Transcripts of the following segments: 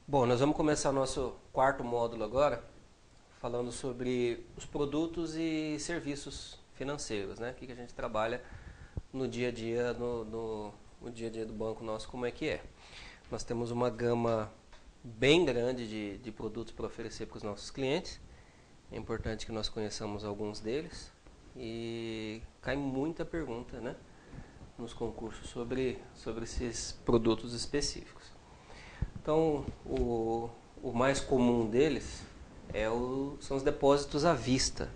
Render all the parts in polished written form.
Bom, nós vamos começar o nosso quarto módulo agora, falando sobre os produtos e serviços financeiros, né? O que a gente trabalha no dia a dia, no dia a dia do banco nosso, como é que é. Nós temos uma gama bem grande de produtos para oferecer para os nossos clientes. É importante que nós conheçamos alguns deles e cai muita pergunta, né, nos concursos sobre esses produtos específicos. Então, o mais comum deles são os depósitos à vista.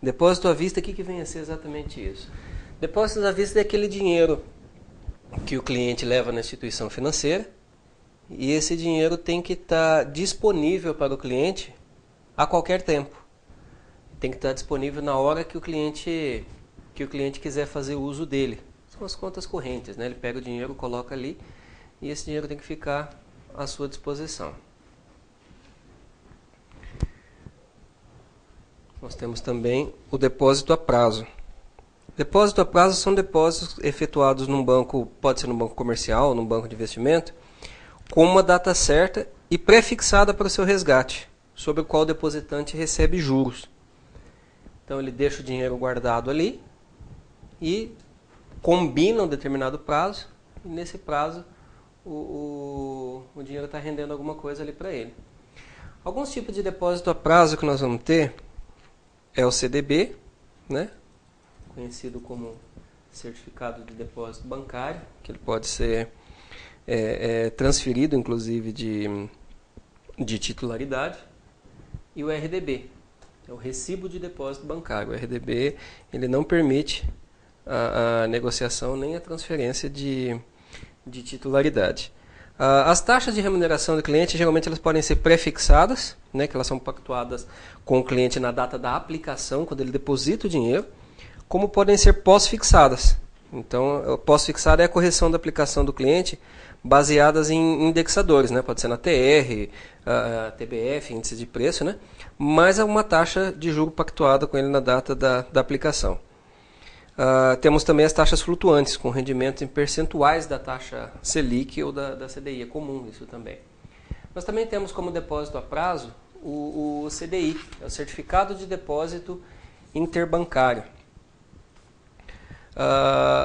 Depósito à vista, o que vem a ser exatamente isso? Depósitos à vista é aquele dinheiro que o cliente leva na instituição financeira e esse dinheiro tem que estar disponível para o cliente a qualquer tempo. Tem que estar disponível na hora que o cliente quiser fazer uso dele. São as contas correntes, né? Ele pega o dinheiro, coloca ali e esse dinheiro tem que ficar à sua disposição. Nós temos também o depósito a prazo. Depósito a prazo são depósitos efetuados num banco, pode ser num banco comercial, num banco de investimento, com uma data certa e pré-fixada para o seu resgate, sobre o qual o depositante recebe juros. Então ele deixa o dinheiro guardado ali e combina um determinado prazo, e nesse prazo o dinheiro está rendendo alguma coisa ali para ele. Alguns tipos de depósito a prazo que nós vamos ter é o CDB, né? Conhecido como certificado de depósito bancário, que ele pode ser transferido, inclusive, de titularidade, e o RDB, é o recibo de depósito bancário. O RDB ele não permite a negociação nem a transferência de titularidade. As taxas de remuneração do cliente, geralmente elas podem ser pré-fixadas, né, que elas são pactuadas com o cliente na data da aplicação, quando ele deposita o dinheiro, como podem ser pós-fixadas. Então, pós-fixada é a correção da aplicação do cliente baseadas em indexadores, né? Pode ser na TR, TBF, índice de preço, né? Mais uma taxa de juro pactuada com ele na data da aplicação. Temos também as taxas flutuantes, com rendimentos em percentuais da taxa Selic ou da CDI, é comum isso também. Nós também temos como depósito a prazo o CDI, é o Certificado de Depósito Interbancário.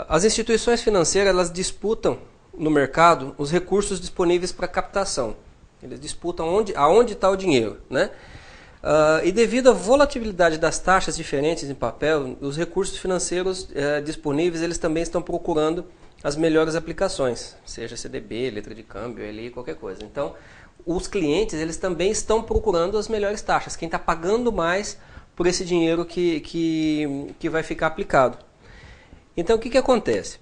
As instituições financeiras elas disputam no mercado os recursos disponíveis para captação. Eles disputam aonde está o dinheiro, né? E devido à volatilidade das taxas diferentes em papel, os recursos financeiros disponíveis eles também estão procurando as melhores aplicações, seja CDB, letra de câmbio, LI, qualquer coisa. Então, os clientes eles também estão procurando as melhores taxas, quem está pagando mais por esse dinheiro que vai ficar aplicado. Então, o que acontece?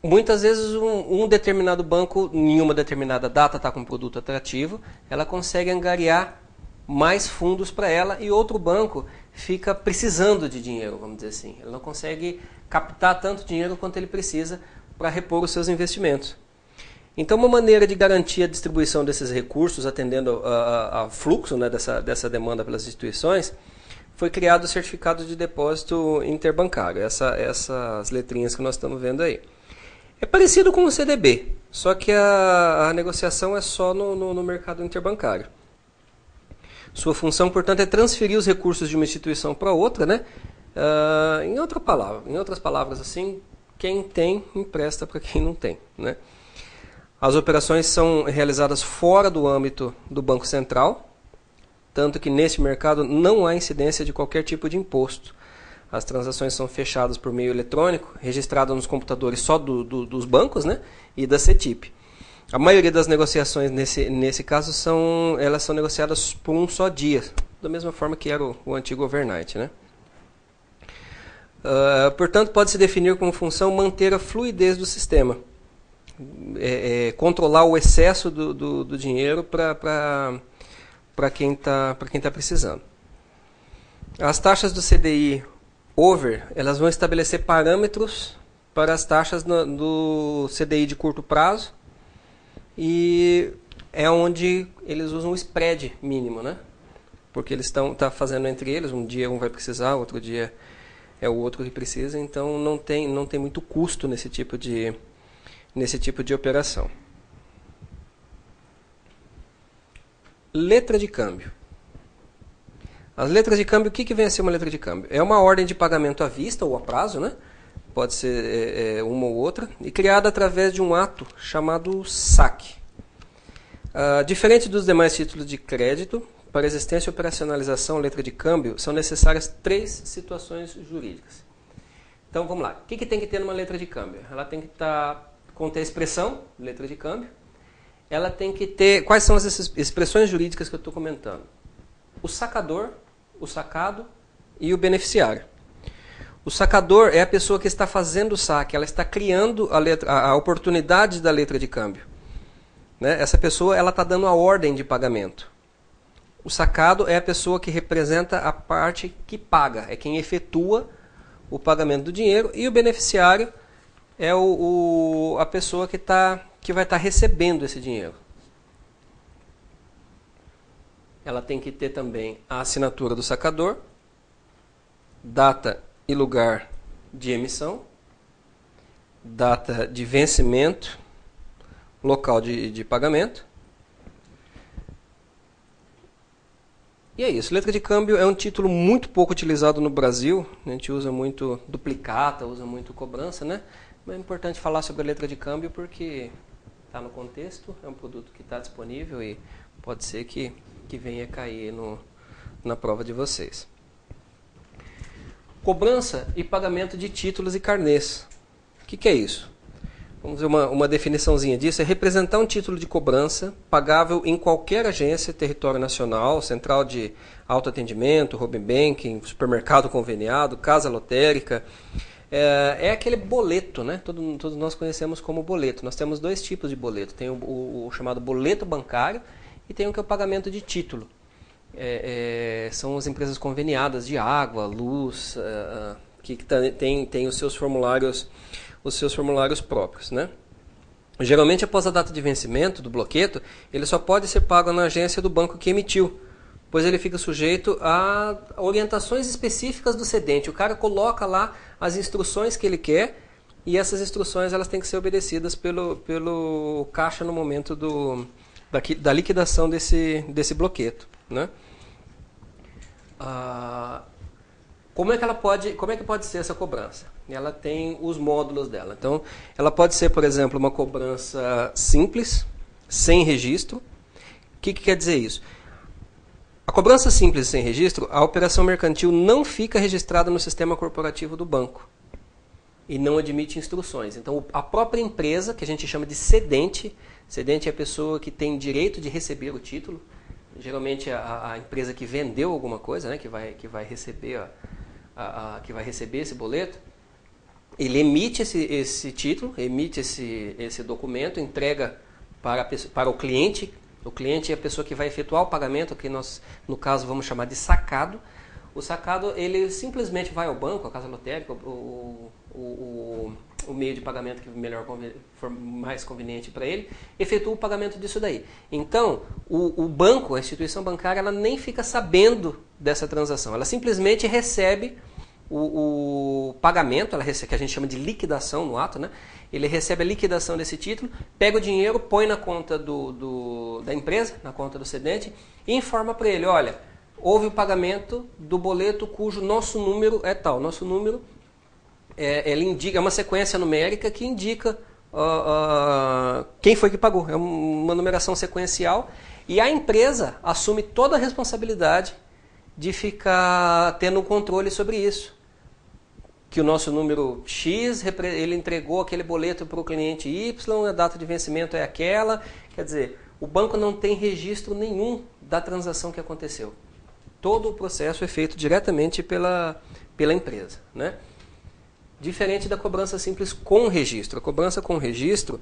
Muitas vezes um determinado banco, em uma determinada data, está com um produto atrativo, ela consegue angariar mais fundos para ela e outro banco fica precisando de dinheiro, vamos dizer assim. Ele não consegue captar tanto dinheiro quanto ele precisa para repor os seus investimentos. Então, uma maneira de garantir a distribuição desses recursos, atendendo ao fluxo, né, dessa demanda pelas instituições, foi criado o certificado de depósito interbancário, essas letrinhas que nós estamos vendo aí. É parecido com o CDB, só que a negociação é só no mercado interbancário. Sua função, portanto, é transferir os recursos de uma instituição para outra, né? Em outras palavras, assim, quem tem empresta para quem não tem, né? As operações são realizadas fora do âmbito do Banco Central, tanto que nesse mercado não há incidência de qualquer tipo de imposto. As transações são fechadas por meio eletrônico, registradas nos computadores só dos bancos, né, e da CETIP. A maioria das negociações nesse caso são negociadas por um só dia, da mesma forma que era o antigo overnight, né? Portanto, pode-se definir como função manter a fluidez do sistema, controlar o excesso do dinheiro para quem está precisando. As taxas do CDI over, elas vão estabelecer parâmetros para as taxas do CDI de curto prazo e é onde eles usam o spread mínimo, né? Porque eles estão fazendo entre eles, um dia um vai precisar, outro dia é o outro que precisa, então não tem muito custo nesse tipo de operação. Letra de câmbio. As letras de câmbio, o que vem a ser uma letra de câmbio? É uma ordem de pagamento à vista ou a prazo, né? Pode ser uma ou outra, e criada através de um ato chamado saque. Diferente dos demais títulos de crédito, para existência e operacionalização letra de câmbio, são necessárias 3 situações jurídicas. Então vamos lá. O que tem que ter numa letra de câmbio? Ela tem que conter a expressão, letra de câmbio. Ela tem que ter... Quais são as expressões jurídicas que eu estou comentando? O sacador, o sacado e o beneficiário. O sacador é a pessoa que está fazendo o saque, ela está criando a oportunidade da letra de câmbio. Né? Essa pessoa ela está dando a ordem de pagamento. O sacado é a pessoa que representa a parte que paga, é quem efetua o pagamento do dinheiro, e o beneficiário é a pessoa que vai estar recebendo esse dinheiro. Ela tem que ter também a assinatura do sacador, data e lugar de emissão, data de vencimento, local de pagamento. E é isso. Letra de câmbio é um título muito pouco utilizado no Brasil. A gente usa muito duplicata, usa muito cobrança, né? Mas é importante falar sobre a letra de câmbio porque está no contexto, é um produto que está disponível e pode ser que venha cair na prova de vocês. Cobrança e pagamento de títulos e carnês. O que é isso? Vamos ver uma definiçãozinha disso. É representar um título de cobrança pagável em qualquer agência, território nacional, central de autoatendimento, home banking, supermercado conveniado, casa lotérica. É aquele boleto, né? Todos nós conhecemos como boleto. Nós temos 2 tipos de boleto. Tem o chamado boleto bancário e tem o que é o pagamento de título. São as empresas conveniadas de água, luz, que tem os seus formulários próprios, né? Geralmente, após a data de vencimento do bloqueto, ele só pode ser pago na agência do banco que emitiu, pois ele fica sujeito a orientações específicas do cedente. O cara coloca lá as instruções que ele quer e essas instruções elas têm que ser obedecidas pelo caixa no momento da liquidação desse bloqueto, né? Como é que pode ser essa cobrança? Ela tem os módulos dela. Então, ela pode ser, por exemplo, uma cobrança simples, sem registro. O que quer dizer isso? A cobrança simples sem registro, a operação mercantil não fica registrada no sistema corporativo do banco e não admite instruções. Então, a própria empresa, que a gente chama de cedente é a pessoa que tem direito de receber o título, geralmente a empresa que vendeu alguma coisa, né, que vai receber esse boleto, ele emite esse título, emite esse documento, entrega para o cliente. O cliente é a pessoa que vai efetuar o pagamento, que nós, no caso, vamos chamar de sacado. O sacado, ele simplesmente vai ao banco, a casa lotérica, o meio de pagamento que for mais conveniente para ele, efetua o pagamento disso daí. Então, o banco, a instituição bancária, ela nem fica sabendo dessa transação. Ela simplesmente recebe o pagamento, que a gente chama de liquidação no ato, né? Ele recebe a liquidação desse título, pega o dinheiro, põe na conta da empresa, na conta do cedente, e informa para ele, olha, houve o pagamento do boleto cujo nosso número é tal. Nosso número é uma sequência numérica que indica quem foi que pagou. É uma numeração sequencial e a empresa assume toda a responsabilidade de ficar tendo um controle sobre isso. Que o nosso número X, ele entregou aquele boleto para o cliente Y, a data de vencimento é aquela. Quer dizer, o banco não tem registro nenhum da transação que aconteceu. Todo o processo é feito diretamente pela empresa, né? Diferente da cobrança simples com registro. A cobrança com registro,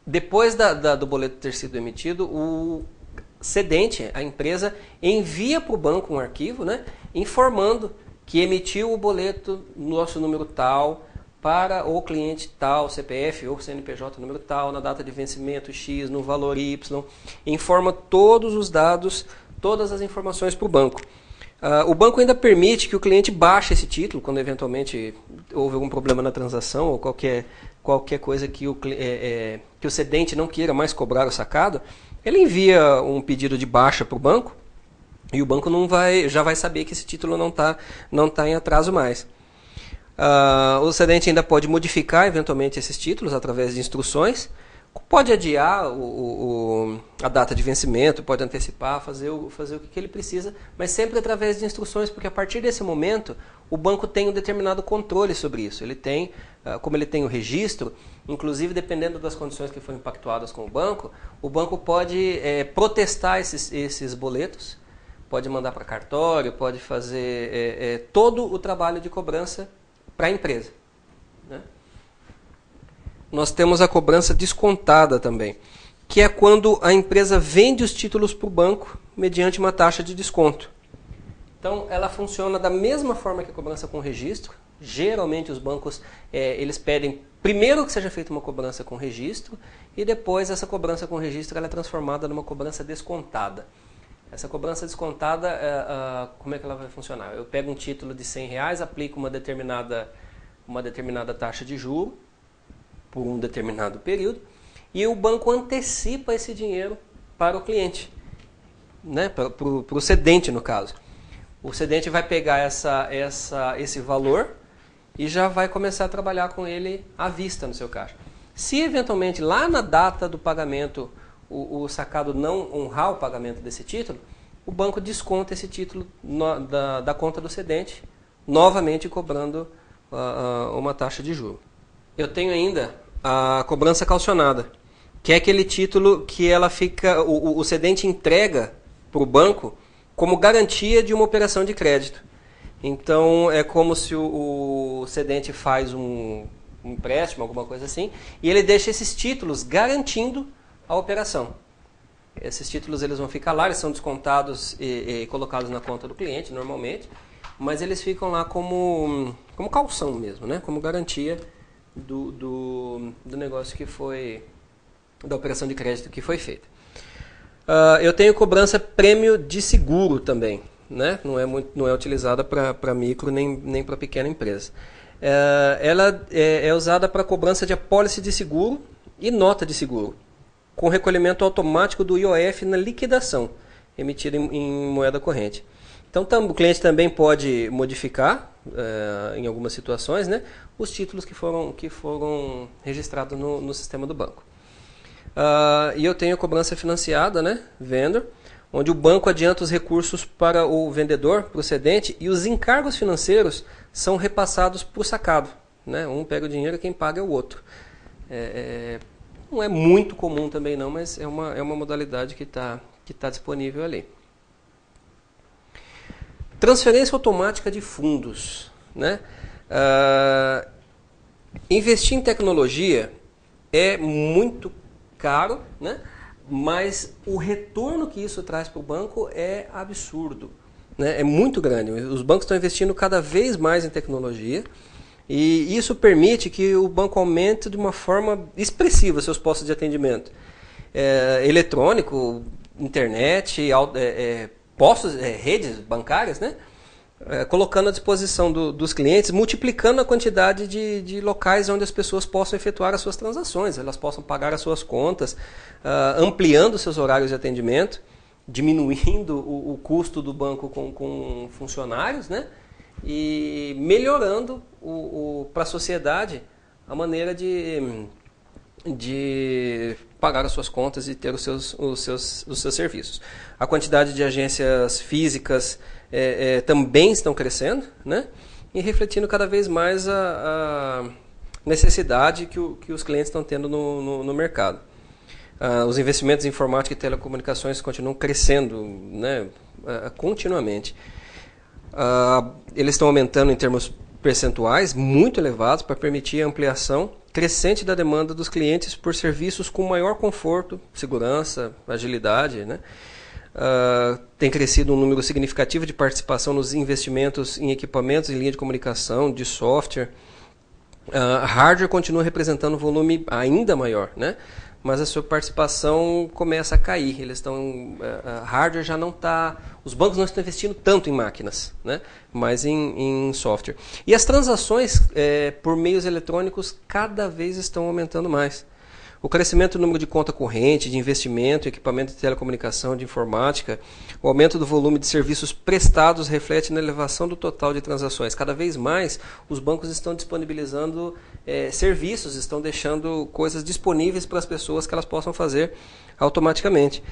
depois do boleto ter sido emitido, o cedente, a empresa, envia para o banco um arquivo, né, informando que emitiu o boleto no nosso número tal, para o cliente tal, CPF ou CNPJ número tal, na data de vencimento X, no valor Y, informa todos os dados, todas as informações para o banco. O banco ainda permite que o cliente baixe esse título, quando eventualmente houve algum problema na transação ou qualquer coisa que o cedente não queira mais cobrar o sacado, ele envia um pedido de baixa para o banco e o banco já vai saber que esse título não tá em atraso mais. O cedente ainda pode modificar eventualmente esses títulos através de instruções, pode adiar a data de vencimento, pode antecipar, fazer o que ele precisa, mas sempre através de instruções, porque a partir desse momento o banco tem um determinado controle sobre isso. Ele tem, como ele tem o registro, inclusive dependendo das condições que foram pactuadas com o banco pode protestar esses boletos, pode mandar para cartório, pode fazer todo o trabalho de cobrança para a empresa, né? Nós temos a cobrança descontada também, que é quando a empresa vende os títulos para o banco mediante uma taxa de desconto. Então, ela funciona da mesma forma que a cobrança com registro. Geralmente, os bancos eles pedem primeiro que seja feita uma cobrança com registro e depois essa cobrança com registro ela é transformada numa cobrança descontada. Essa cobrança descontada, como é que ela vai funcionar? Eu pego um título de R$100, aplico uma determinada taxa de juros por um determinado período e o banco antecipa esse dinheiro para o cliente, né? Para o cedente, no caso. O cedente vai pegar esse valor e já vai começar a trabalhar com ele à vista no seu caixa. Se eventualmente lá na data do pagamento o sacado não honrar o pagamento desse título, o banco desconta esse título da conta do cedente, novamente cobrando uma taxa de juros. Eu tenho ainda a cobrança calcionada, que é aquele título que ela fica, o cedente entrega para o banco como garantia de uma operação de crédito. Então é como se o cedente faz um empréstimo, alguma coisa assim, e ele deixa esses títulos garantindo a operação. Esses títulos eles vão ficar lá, eles são descontados e colocados na conta do cliente normalmente, mas eles ficam lá como calção mesmo, né? Como garantia do negócio que foi, da operação de crédito que foi feita. Eu tenho cobrança prêmio de seguro também, né? Não é utilizada para micro nem para pequena empresa. Ela é usada para cobrança de apólice de seguro e nota de seguro, com recolhimento automático do IOF na liquidação, emitida em moeda corrente. Então o cliente também pode modificar, em algumas situações, né, os títulos que foram registrados no sistema do banco. E eu tenho a cobrança financiada, né, vendor, onde o banco adianta os recursos para o vendedor, para o cedente, e os encargos financeiros são repassados para o sacado, né? Um pega o dinheiro e quem paga é o outro. Não é muito comum também não, mas é uma modalidade que tá disponível ali. Transferência automática de fundos, né? Investir em tecnologia é muito caro, né? Mas o retorno que isso traz para o banco é absurdo, né? É muito grande. Os bancos estão investindo cada vez mais em tecnologia e isso permite que o banco aumente de uma forma expressiva seus postos de atendimento. Eletrônico, internet, postos, redes bancárias, né? Colocando à disposição dos clientes, multiplicando a quantidade de locais onde as pessoas possam efetuar as suas transações, elas possam pagar as suas contas, ampliando seus horários de atendimento, diminuindo o custo do banco com funcionários, né? E melhorando para a sociedade a maneira de pagar as suas contas e ter os seus serviços. A quantidade de agências físicas também estão crescendo, né? E refletindo cada vez mais a necessidade que os clientes estão tendo no mercado. Os investimentos em informática e telecomunicações continuam crescendo, né, continuamente. Eles estão aumentando em termos percentuais muito elevados para permitir a ampliação crescente da demanda dos clientes por serviços com maior conforto, segurança, agilidade, né? Tem crescido um número significativo de participação nos investimentos em equipamentos em linha de comunicação, de software. Hardware continua representando um volume ainda maior, né? Mas a sua participação começa a cair. Hardware já não está, os bancos não estão investindo tanto em máquinas, né? Mas em software. E as transações por meios eletrônicos cada vez estão aumentando mais. O crescimento do número de conta corrente, de investimento, equipamento de telecomunicação, de informática, o aumento do volume de serviços prestados reflete na elevação do total de transações. Cada vez mais os bancos estão disponibilizando serviços, estão deixando coisas disponíveis para as pessoas que elas possam fazer automaticamente.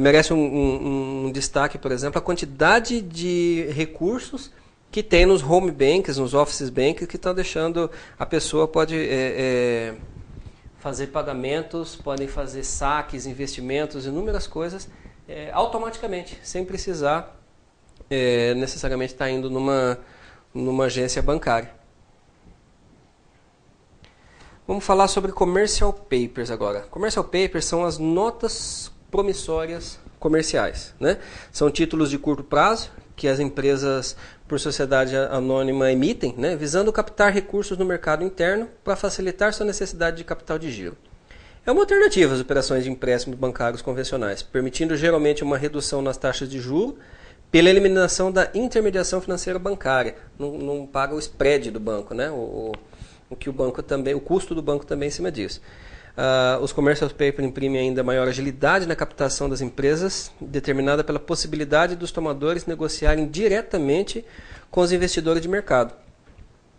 Merece um destaque, por exemplo, a quantidade de recursos que tem nos home banks, nos office banks, que estão deixando a pessoa pode fazer pagamentos, podem fazer saques, investimentos, inúmeras coisas automaticamente, sem precisar necessariamente estar indo numa agência bancária. Vamos falar sobre commercial papers agora. Commercial papers são as notas promissórias comerciais, né? São títulos de curto prazo que as empresas por sociedade anônima emitem, né, visando captar recursos no mercado interno para facilitar sua necessidade de capital de giro. É uma alternativa às operações de empréstimos bancários convencionais, permitindo geralmente uma redução nas taxas de juros pela eliminação da intermediação financeira bancária. Não paga o spread do banco, né? O que o banco também, o custo do banco também em cima disso. Os commercial papers imprimem ainda maior agilidade na captação das empresas, determinada pela possibilidade dos tomadores negociarem diretamente com os investidores de mercado.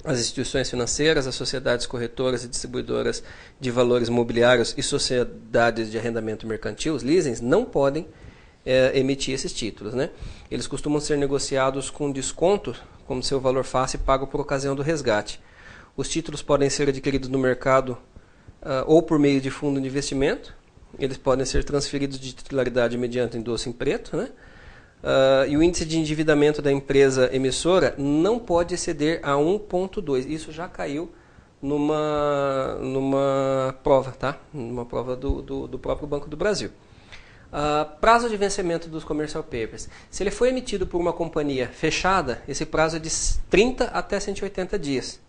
As instituições financeiras, as sociedades corretoras e distribuidoras de valores mobiliários e sociedades de arrendamento mercantil, os leasings, não podem emitir esses títulos, né? Eles costumam ser negociados com desconto, como seu valor face pago por ocasião do resgate. Os títulos podem ser adquiridos no mercado ou por meio de fundo de investimento. Eles podem ser transferidos de titularidade mediante endosso em preto, né? E o índice de endividamento da empresa emissora não pode exceder a 1,2. Isso já caiu numa prova, tá? Numa prova do próprio Banco do Brasil. Prazo de vencimento dos commercial papers. Se ele foi emitido por uma companhia fechada, esse prazo é de 30 até 180 dias.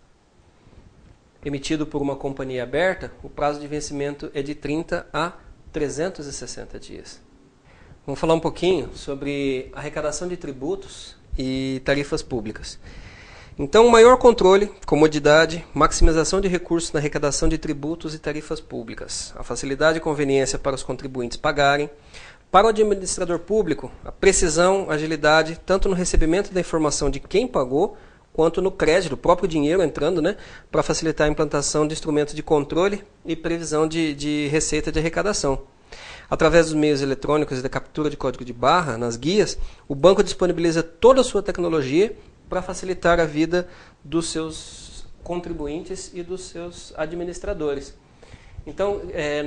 Emitido por uma companhia aberta, o prazo de vencimento é de 30 a 360 dias. Vamos falar um pouquinho sobre arrecadação de tributos e tarifas públicas. Então, maior controle, comodidade, maximização de recursos na arrecadação de tributos e tarifas públicas, a facilidade e conveniência para os contribuintes pagarem. Para o administrador público, a precisão, agilidade, tanto no recebimento da informação de quem pagou, quanto no crédito, o próprio dinheiro entrando, né, para facilitar a implantação de instrumentos de controle e previsão de receita de arrecadação. Através dos meios eletrônicos e da captura de código de barra nas guias, o banco disponibiliza toda a sua tecnologia para facilitar a vida dos seus contribuintes e dos seus administradores. Então,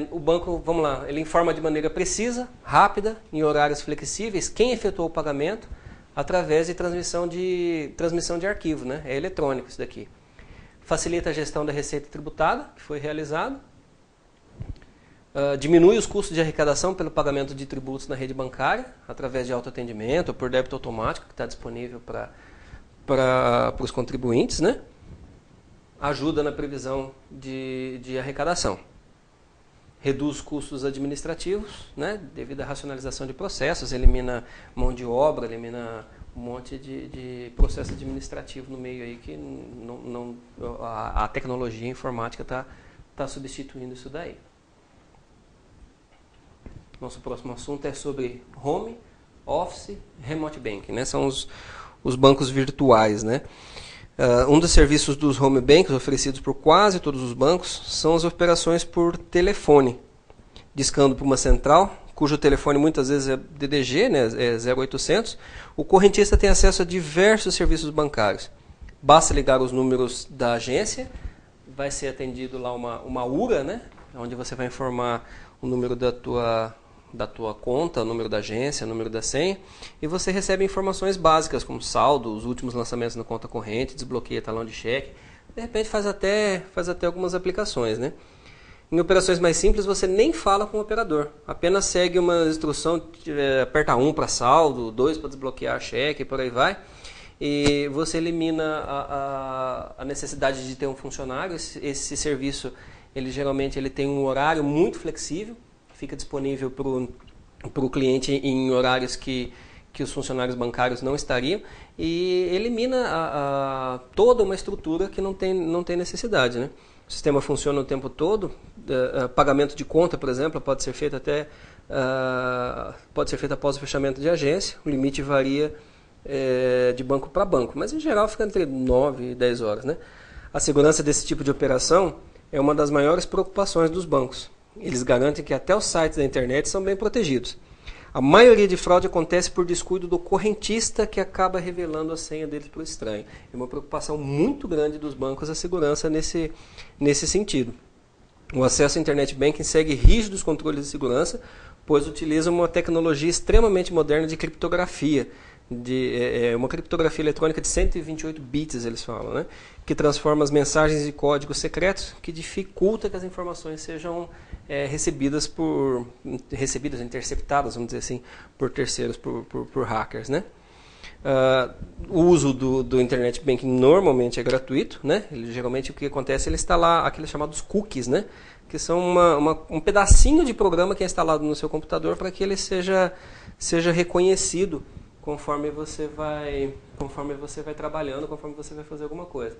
o banco, vamos lá, ele informa de maneira precisa, rápida, em horários flexíveis, quem efetuou o pagamento, através de transmissão de arquivo, né? É eletrônico isso daqui. Facilita a gestão da receita tributada, que foi realizada. Diminui os custos de arrecadação pelo pagamento de tributos na rede bancária, através de autoatendimento ou por débito automático, que está disponível para os contribuintes, né? Ajuda na previsão de arrecadação. Reduz custos administrativos, né, devido à racionalização de processos, elimina mão de obra, elimina um monte de processo administrativo no meio aí que a tecnologia informática está substituindo isso daí. Nosso próximo assunto é sobre home, office, remote banking, né? São os bancos virtuais, né? Um dos serviços dos home banks oferecidos por quase todos os bancos são as operações por telefone, discando para uma central, cujo telefone muitas vezes é DDG, né, é 0800. O correntista tem acesso a diversos serviços bancários. Basta ligar os números da agência, vai ser atendido lá uma URA, né, onde você vai informar o número da tua conta, o número da agência, o número da senha, e você recebe informações básicas como saldo, os últimos lançamentos na conta corrente, desbloqueia talão de cheque, de repente faz até algumas aplicações, né? Em operações mais simples você nem fala com o operador, apenas segue uma instrução, aperta 1 para saldo, 2 para desbloquear cheque, e por aí vai, e você elimina a necessidade de ter um funcionário. Esse serviço, geralmente ele tem um horário muito flexível, fica disponível para o cliente em horários que os funcionários bancários não estariam, e elimina toda uma estrutura que não tem necessidade, né? o sistema funciona o tempo todo. Pagamento de conta, por exemplo, pode ser feito após o fechamento de agência. O limite varia de banco para banco, mas em geral fica entre 9 e 10 horas. Né? A segurança desse tipo de operação é uma das maiores preocupações dos bancos. Eles garantem que até os sites da internet são bem protegidos. A maioria de fraude acontece por descuido do correntista, que acaba revelando a senha deles para o estranho. É uma preocupação muito grande dos bancos a segurança nesse sentido. O acesso ao Internet Banking segue rígidos controles de segurança, pois utiliza uma tecnologia extremamente moderna de criptografia, uma criptografia eletrônica de 128 bits, eles falam, né? Que transforma as mensagens em códigos secretos, que dificulta que as informações sejam interceptadas, vamos dizer assim, por terceiros, por hackers, né? O uso do Internet Banking normalmente é gratuito, né? Geralmente o que acontece é ele instalar aqueles chamados cookies, né? Que são um pedacinho de programa que é instalado no seu computador para que ele seja reconhecido conforme você vai trabalhando, conforme você vai fazer alguma coisa.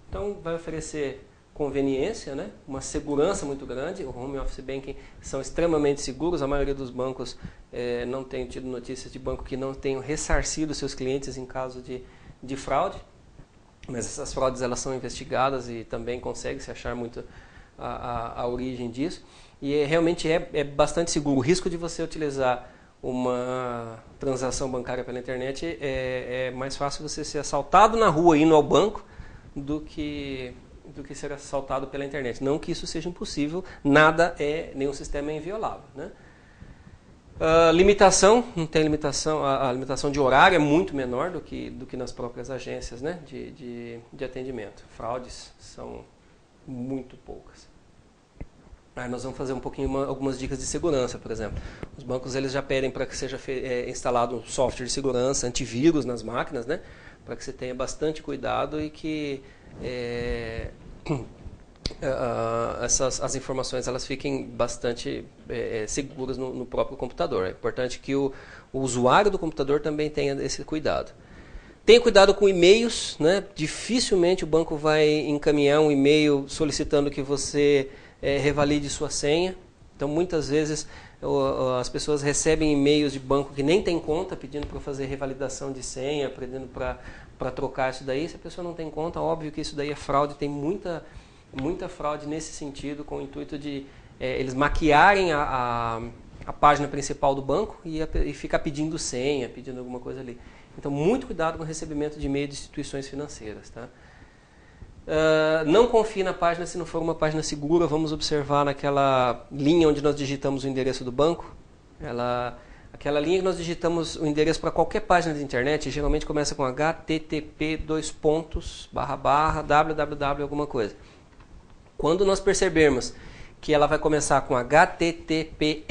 Então vai oferecer conveniência, né? Uma segurança muito grande. O Home Office Banking são extremamente seguros. A maioria dos bancos não tem tido notícias de banco que não tenham ressarcido seus clientes em caso de fraude. Mas essas fraudes elas são investigadas e também consegue-se achar muito a origem disso. E realmente é bastante seguro. O risco de você utilizar uma transação bancária pela internet é mais fácil você ser assaltado na rua indo ao banco do que ser assaltado pela internet. Não que isso seja impossível, nenhum sistema é inviolável, né? Limitação, não tem limitação, a limitação de horário é muito menor do que nas próprias agências, né, de atendimento. Fraudes são muito poucas. Aí nós vamos fazer algumas dicas de segurança, por exemplo. Os bancos eles já pedem para que seja instalado um software de segurança, antivírus nas máquinas, né, para que você tenha bastante cuidado e que as informações elas fiquem bastante seguras no próprio computador. É importante que o usuário do computador também tenha esse cuidado. Tenha cuidado com e-mails, né? Dificilmente o banco vai encaminhar um e-mail solicitando que você revalide sua senha. Então muitas vezes as pessoas recebem e-mails de banco que nem tem conta, pedindo para fazer revalidação de senha, pedindo para trocar isso daí. Se a pessoa não tem conta, óbvio que isso daí é fraude. Tem muita fraude nesse sentido, com o intuito de eles maquiarem a página principal do banco e ficar pedindo senha, pedindo alguma coisa ali. Então, muito cuidado com o recebimento de e-mail de instituições financeiras. Tá? Não confie na página se não for uma página segura. Vamos observar naquela linha onde nós digitamos o endereço do banco. Aquela linha que nós digitamos o endereço para qualquer página de internet, geralmente começa com http://www alguma coisa. Quando nós percebermos que ela vai começar com https://,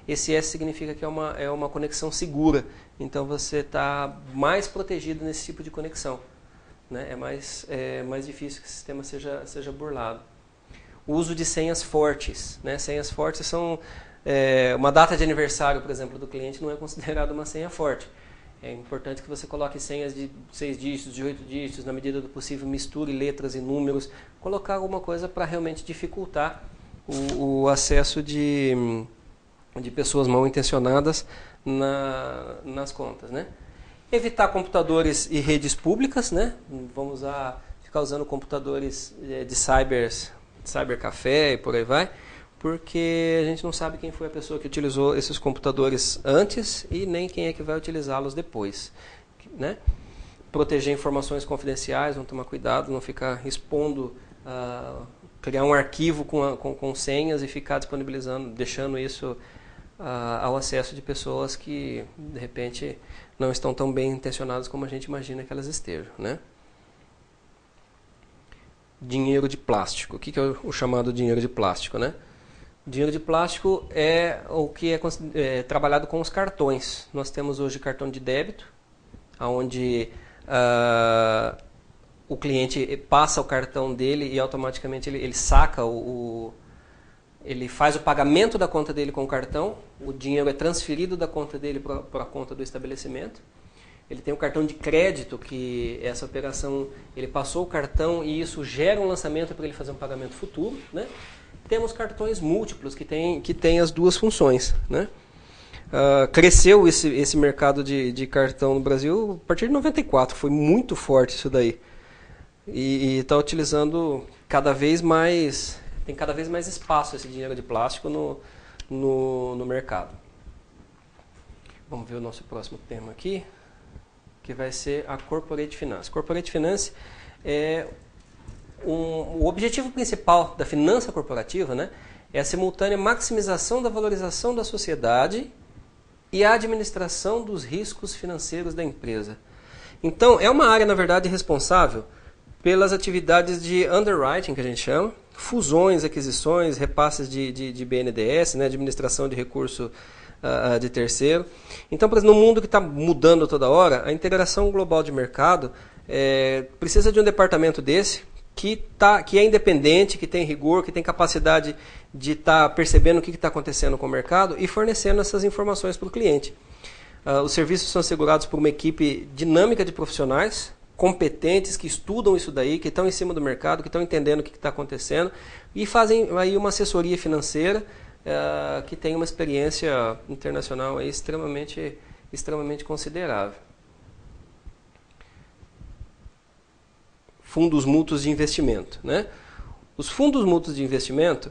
esse S significa que é uma conexão segura. Então você está mais protegido nesse tipo de conexão. Né? É mais difícil que o sistema seja burlado. O uso de senhas fortes. Né? Senhas fortes são... uma data de aniversário, por exemplo, do cliente não é considerada uma senha forte. É importante que você coloque senhas de 6 dígitos, de 8 dígitos, na medida do possível misture letras e números, colocar alguma coisa para realmente dificultar o acesso de pessoas mal intencionadas nas contas, né? Evitar computadores e redes públicas, né? Vamos ficar usando computadores de cybercafé e por aí vai, porque a gente não sabe quem foi a pessoa que utilizou esses computadores antes e nem quem é que vai utilizá-los depois, né? Proteger informações confidenciais, vamos tomar cuidado, não ficar expondo, criar um arquivo com senhas e ficar disponibilizando, deixando isso ao acesso de pessoas que, de repente, não estão tão bem intencionadas como a gente imagina que elas estejam, né? Dinheiro de plástico. O que é o chamado dinheiro de plástico, né? Dinheiro de plástico é o que é trabalhado com os cartões. Nós temos hoje cartão de débito, onde o cliente passa o cartão dele e automaticamente ele saca ele faz o pagamento da conta dele com o cartão, o dinheiro é transferido da conta dele para a conta do estabelecimento. ele tem um cartão de crédito, que essa operação, ele passou o cartão e isso gera um lançamento para ele fazer um pagamento futuro, né? Temos cartões múltiplos que tem as duas funções, né? Cresceu esse mercado de cartão no Brasil a partir de 94, foi muito forte isso daí. E está utilizando cada vez mais, tem cada vez mais espaço esse dinheiro de plástico no mercado. Vamos ver o nosso próximo tema aqui, que vai ser a Corporate Finance. Corporate Finance é o objetivo principal da finança corporativa, né, é a simultânea maximização da valorização da sociedade e a administração dos riscos financeiros da empresa. Então, é uma área, na verdade, responsável pelas atividades de underwriting, que a gente chama, fusões, aquisições, repasses de BNDES, né, administração de recurso de terceiro. Então, no mundo que está mudando toda hora, a integração global de mercado precisa de um departamento desse, que é independente, que tem rigor, que tem capacidade de estar percebendo o que está acontecendo com o mercado e fornecendo essas informações para o cliente. Os serviços são assegurados por uma equipe dinâmica de profissionais, competentes, que estudam isso daí, que estão em cima do mercado, que estão entendendo o que está acontecendo e fazem aí uma assessoria financeira que tem uma experiência internacional aí extremamente considerável. Fundos mútuos de investimento, né? Os fundos mútuos de investimento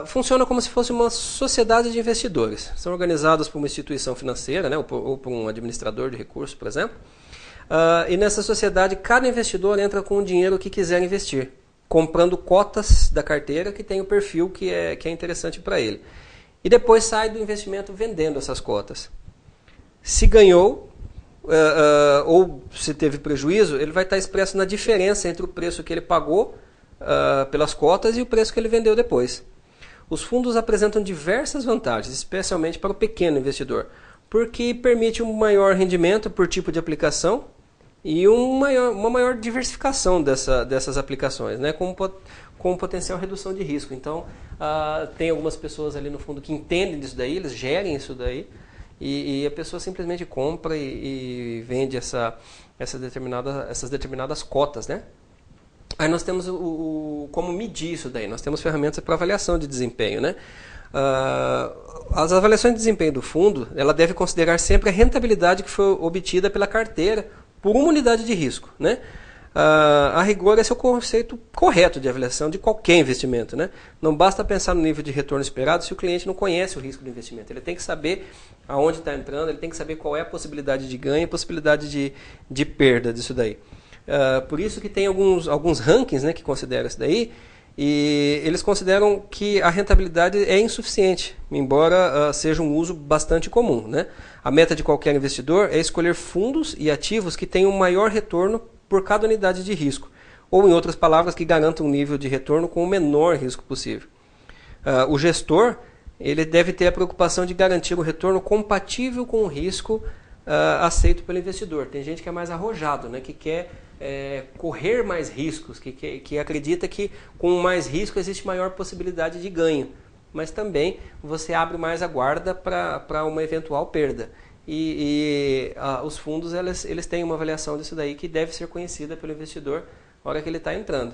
funcionam como se fosse uma sociedade de investidores. São organizados por uma instituição financeira, né? ou por um administrador de recursos, por exemplo. E nessa sociedade, cada investidor entra com o dinheiro que quiser investir, comprando cotas da carteira que tem o perfil que é interessante para ele. E depois sai do investimento vendendo essas cotas. Se ganhou ou se teve prejuízo, ele vai estar expresso na diferença entre o preço que ele pagou pelas cotas e o preço que ele vendeu depois. Os fundos apresentam diversas vantagens, especialmente para o pequeno investidor, porque permite um maior rendimento por tipo de aplicação e uma maior diversificação dessas aplicações, né, com potencial redução de risco. Então, tem algumas pessoas ali no fundo que entendem disso daí, eles gerem isso daí, e a pessoa simplesmente compra e vende essas determinadas cotas, né? Aí nós temos como medir isso daí. Nós temos ferramentas para avaliação de desempenho, né? As avaliações de desempenho do fundo, ela deve considerar sempre a rentabilidade que foi obtida pela carteira por uma unidade de risco, né? A rigor, esse é o conceito correto de avaliação de qualquer investimento, né? Não basta pensar no nível de retorno esperado se o cliente não conhece o risco do investimento. Ele tem que saber aonde está entrando, ele tem que saber qual é a possibilidade de ganho e a possibilidade de perda disso daí. Por isso que tem alguns rankings, né, que consideram isso daí, e eles consideram que a rentabilidade é insuficiente, embora seja um uso bastante comum, né? A meta de qualquer investidor é escolher fundos e ativos que tenham maior retorno por cada unidade de risco, ou em outras palavras, que garantam um nível de retorno com o menor risco possível. O gestor, ele deve ter a preocupação de garantir um retorno compatível com o risco aceito pelo investidor. Tem gente que é mais arrojado, né, que quer correr mais riscos, que acredita que com mais risco existe maior possibilidade de ganho, mas também você abre mais a guarda para uma eventual perda. Os fundos eles têm uma avaliação disso daí que deve ser conhecida pelo investidor na hora que ele está entrando.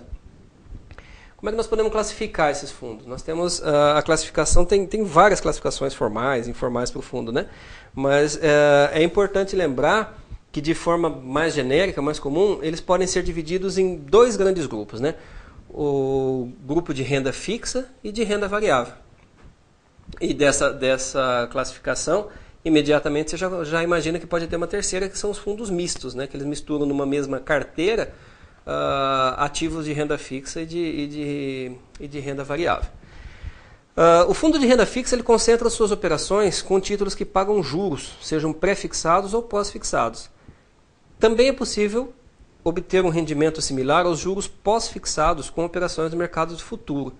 Como é que nós podemos classificar esses fundos? Nós temos a classificação, tem várias classificações formais, informais para o fundo, né? Mas é importante lembrar que de forma mais genérica, mais comum, eles podem ser divididos em dois grandes grupos, né? O grupo de renda fixa e de renda variável. E dessa classificação, imediatamente você já imagina que pode ter uma terceira, que são os fundos mistos, né? Que eles misturam numa mesma carteira ativos de renda fixa e de renda variável. O fundo de renda fixa ele concentra suas operações com títulos que pagam juros, sejam pré-fixados ou pós-fixados. Também é possível obter um rendimento similar aos juros pós-fixados com operações no mercado de futuro.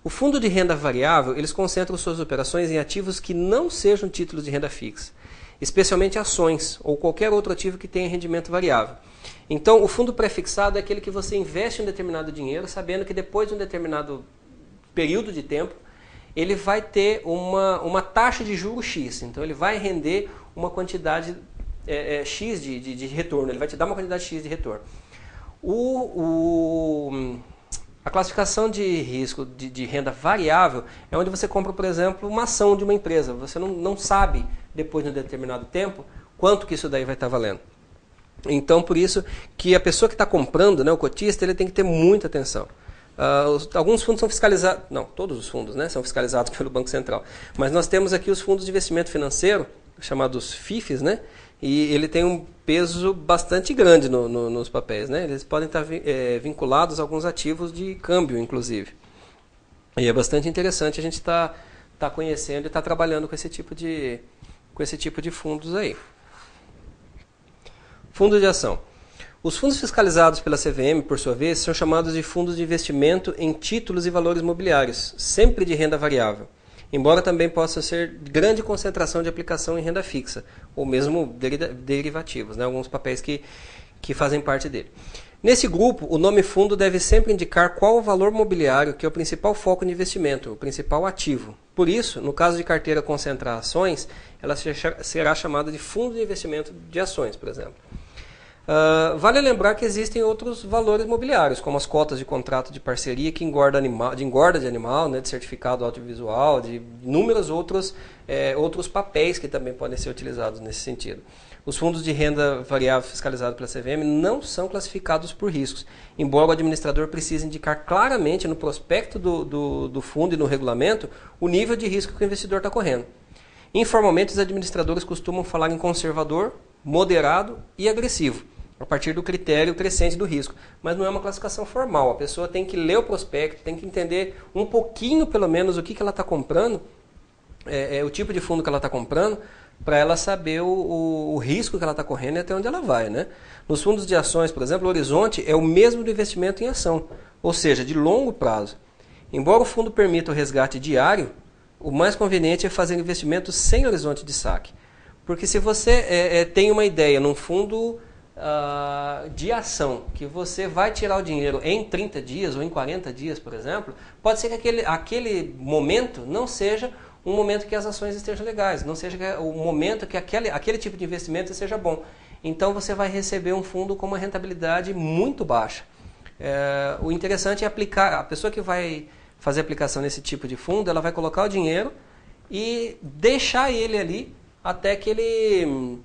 O fundo de renda variável, eles concentram suas operações em ativos que não sejam títulos de renda fixa, especialmente ações ou qualquer outro ativo que tenha rendimento variável. Então, o fundo pré-fixado é aquele que você investe um determinado dinheiro, sabendo que depois de um determinado período de tempo, ele vai ter uma taxa de juros X. Então, ele vai render uma quantidade X de retorno, ele vai te dar uma quantidade X de retorno. A classificação de risco de renda variável é onde você compra, por exemplo, uma ação de uma empresa. Você não sabe, depois de um determinado tempo, quanto que isso daí vai estar valendo. Então, por isso que a pessoa que está comprando, né, o cotista, ele tem que ter muita atenção. Alguns fundos são fiscalizados, não, todos os fundos, né, são fiscalizados pelo Banco Central. Mas nós temos aqui os fundos de investimento financeiro, chamados FIFs, né, e ele tem um peso bastante grande nos papéis, né, eles podem estar vinculados a alguns ativos de câmbio, inclusive. E é bastante interessante a gente estar conhecendo e estar trabalhando com esse tipo de fundos aí. Fundo de ação. Os fundos fiscalizados pela CVM, por sua vez, são chamados de fundos de investimento em títulos e valores mobiliários, sempre de renda variável, embora também possa ser grande concentração de aplicação em renda fixa, ou mesmo derivativos, né, alguns papéis que fazem parte dele. Nesse grupo, o nome fundo deve sempre indicar qual o valor mobiliário que é o principal foco de investimento, o principal ativo. Por isso, no caso de carteira concentrar ações, ela será chamada de fundo de investimento de ações, por exemplo. Vale lembrar que existem outros valores mobiliários, como as cotas de contrato de parceria que engorda de animal, né, de certificado audiovisual, de inúmeros outros papéis que também podem ser utilizados nesse sentido. Os fundos de renda variável fiscalizados pela CVM não são classificados por riscos, embora o administrador precise indicar claramente no prospecto do fundo e no regulamento o nível de risco que o investidor está correndo. Informalmente, os administradores costumam falar em conservador, moderado e agressivo, a partir do critério crescente do risco. Mas não é uma classificação formal. A pessoa tem que ler o prospecto, tem que entender um pouquinho, pelo menos, o que ela está comprando, o tipo de fundo que ela está comprando, para ela saber o risco que ela está correndo e até onde ela vai, né? Nos fundos de ações, por exemplo, o horizonte é o mesmo do investimento em ação, ou seja, de longo prazo. Embora o fundo permita o resgate diário, o mais conveniente é fazer investimentos sem horizonte de saque. Porque se você tem uma ideia num fundo de ação, que você vai tirar o dinheiro em 30 dias ou em 40 dias, por exemplo, pode ser que aquele momento não seja um momento que as ações estejam legais, não seja o momento que aquele tipo de investimento seja bom. Então você vai receber um fundo com uma rentabilidade muito baixa. O interessante é aplicar, a pessoa que vai fazer aplicação nesse tipo de fundo, ela vai colocar o dinheiro e deixar ele ali até que ele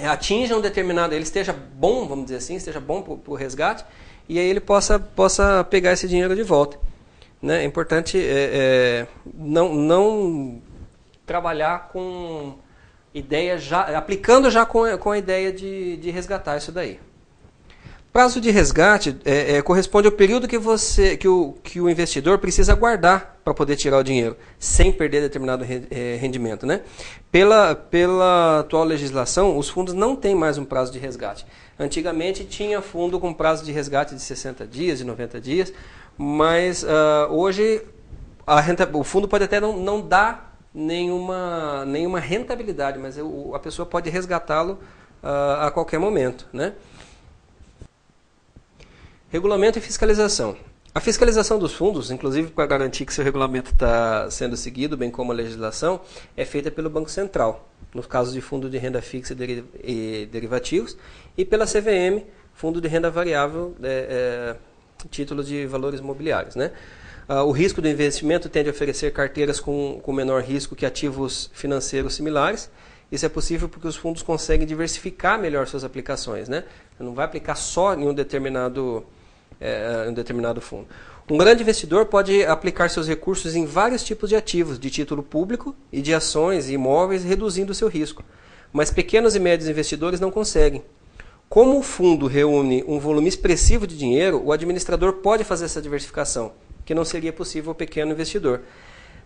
atinja um determinado, ele esteja bom, vamos dizer assim, esteja bom para o resgate, e aí ele possa pegar esse dinheiro de volta. Né? É importante não trabalhar com ideia aplicando já com a ideia de resgatar isso daí. Prazo de resgate corresponde ao período que o investidor precisa aguardar para poder tirar o dinheiro, sem perder determinado rendimento. Né? Pela atual legislação, os fundos não têm mais um prazo de resgate. Antigamente tinha fundo com prazo de resgate de 60 dias, de 90 dias, mas hoje o fundo pode até não dar nenhuma rentabilidade, mas a pessoa pode resgatá-lo a qualquer momento. Né? Regulamento e fiscalização. A fiscalização dos fundos, inclusive para garantir que seu regulamento está sendo seguido, bem como a legislação, é feita pelo Banco Central, no caso de fundo de renda fixa e derivativos, e pela CVM, fundo de renda variável, títulos de valores mobiliários. Né? O risco do investimento tende a oferecer carteiras com menor risco que ativos financeiros similares. Isso é possível porque os fundos conseguem diversificar melhor suas aplicações. Né? Você não vai aplicar só em um determinado fundo. Um grande investidor pode aplicar seus recursos em vários tipos de ativos, de título público e de ações e imóveis, reduzindo o seu risco. Mas pequenos e médios investidores não conseguem. Como o fundo reúne um volume expressivo de dinheiro, o administrador pode fazer essa diversificação, que não seria possível ao pequeno investidor.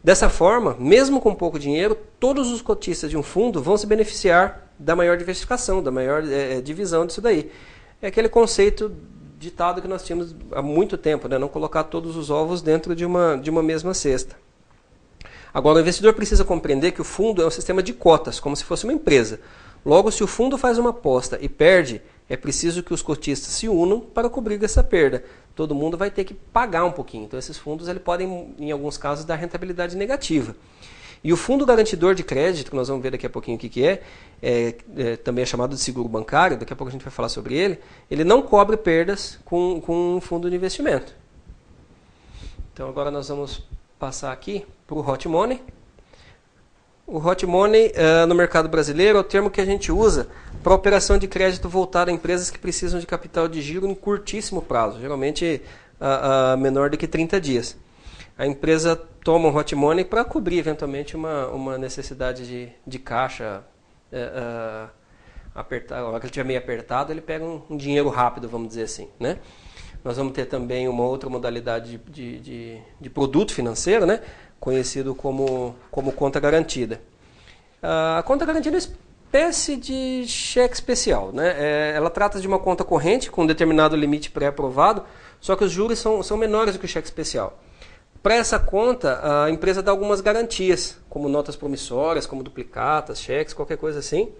Dessa forma, mesmo com pouco dinheiro, todos os cotistas de um fundo vão se beneficiar da maior diversificação, da maior divisão disso daí. É aquele conceito ditado que nós tínhamos há muito tempo, né? Não colocar todos os ovos dentro de uma mesma cesta. Agora, o investidor precisa compreender que o fundo é um sistema de cotas, como se fosse uma empresa. Logo, se o fundo faz uma aposta e perde, é preciso que os cotistas se unam para cobrir essa perda. Todo mundo vai ter que pagar um pouquinho. Então, esses fundos podem, em alguns casos, dar rentabilidade negativa. E o fundo garantidor de crédito, que nós vamos ver daqui a pouquinho o que também é chamado de seguro bancário, daqui a pouco a gente vai falar sobre ele não cobre perdas com um fundo de investimento. Então agora nós vamos passar aqui para o Hot Money. O Hot Money no mercado brasileiro é o termo que a gente usa para operação de crédito voltada a empresas que precisam de capital de giro em curtíssimo prazo, geralmente menor do que 30 dias. A empresa toma um Hot Money para cobrir eventualmente uma necessidade de caixa apertada. A hora que ele estiver meio apertado, ele pega um dinheiro rápido, vamos dizer assim, né? Nós vamos ter também uma outra modalidade de produto financeiro, né? Conhecido como conta garantida. A conta garantida é uma espécie de cheque especial, né? Ela trata de uma conta corrente com um determinado limite pré-aprovado, só que os juros são menores do que o cheque especial. Para essa conta, a empresa dá algumas garantias, como notas promissórias, como duplicatas, cheques, qualquer coisa assim,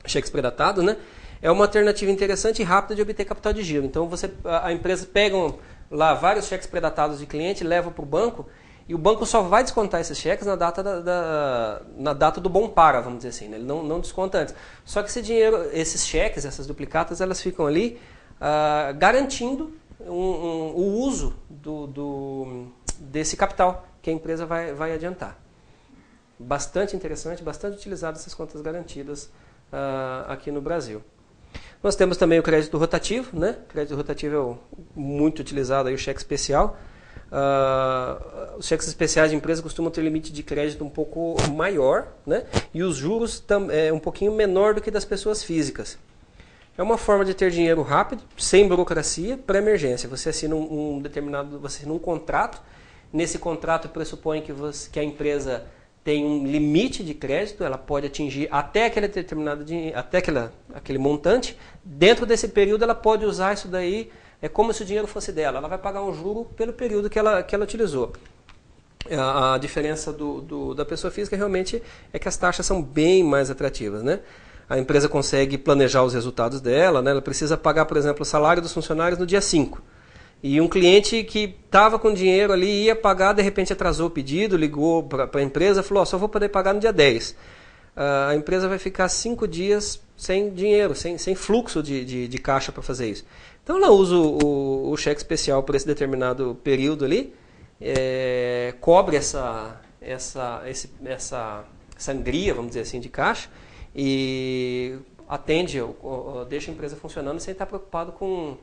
cheques predatados, né? É uma alternativa interessante e rápida de obter capital de giro. Então a empresa pega lá vários cheques predatados de cliente, leva para o banco, e o banco só vai descontar esses cheques na data do bom para, vamos dizer assim, né? Ele não desconta antes. Só que esse dinheiro, esses cheques, essas duplicatas, elas ficam ali garantindo o uso desse capital que a empresa vai adiantar. Bastante interessante, bastante utilizado essas contas garantidas aqui no Brasil. Nós temos também o crédito rotativo, né? O crédito rotativo é muito utilizado, aí, o cheque especial. Os cheques especiais de empresa costumam ter limite de crédito um pouco maior, né? E os juros um pouquinho menor do que das pessoas físicas. É uma forma de ter dinheiro rápido, sem burocracia, para emergência. Você assina você assina um contrato. Nesse contrato pressupõe que a empresa tem um limite de crédito, ela pode atingir até aquele determinado dinheiro, aquele montante. Dentro desse período ela pode usar isso daí, é como se o dinheiro fosse dela. Ela vai pagar um juro pelo período que ela utilizou. A diferença da pessoa física realmente é que as taxas são bem mais atrativas, né? A empresa consegue planejar os resultados dela, né? Ela precisa pagar, por exemplo, o salário dos funcionários no dia 5. E um cliente que estava com dinheiro ali, ia pagar, de repente atrasou o pedido, ligou para a empresa, falou, só vou poder pagar no dia 10. A empresa vai ficar 5 dias sem dinheiro, sem fluxo de caixa para fazer isso. Então ela usa o cheque especial por esse determinado período ali, cobre essa sangria, vamos dizer assim, de caixa, e atende, deixa a empresa funcionando sem estar preocupado com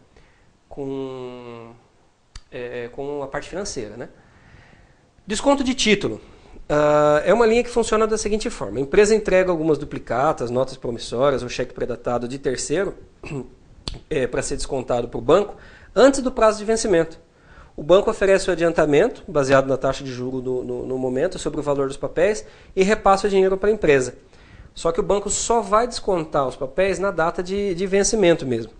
a parte financeira, né? Desconto de título. É uma linha que funciona da seguinte forma. A empresa entrega algumas duplicatas, notas promissórias ou cheque predatado de terceiro para ser descontado para o banco antes do prazo de vencimento. O banco oferece o adiantamento, baseado na taxa de juros no momento, sobre o valor dos papéis, e repassa o dinheiro para a empresa. Só que o banco só vai descontar os papéis na data de vencimento mesmo.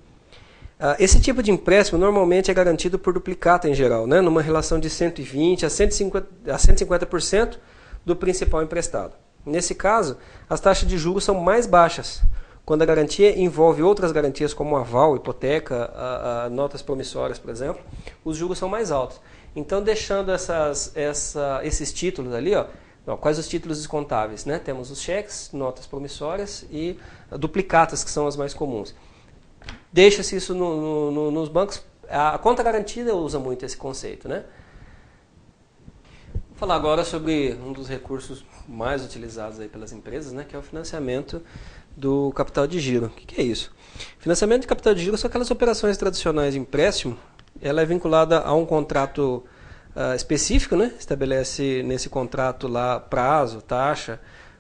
Esse tipo de empréstimo normalmente é garantido por duplicata em geral, né? Numa relação de 120% a 150% do principal emprestado. Nesse caso, as taxas de juros são mais baixas. Quando a garantia envolve outras garantias como aval, hipoteca, notas promissórias, por exemplo, os juros são mais altos. Então, deixando esses títulos ali, quais os títulos descontáveis? Né? Temos os cheques, notas promissórias e duplicatas, que são as mais comuns. Deixa-se isso nos bancos. A conta garantida usa muito esse conceito, né? Vou falar agora sobre um dos recursos mais utilizados aí pelas empresas, né? Que é o financiamento do capital de giro. O que é isso? Financiamento de capital de giro são aquelas operações tradicionais de empréstimo. Ela é vinculada a um contrato específico, né? Estabelece nesse contrato lá prazo, taxa,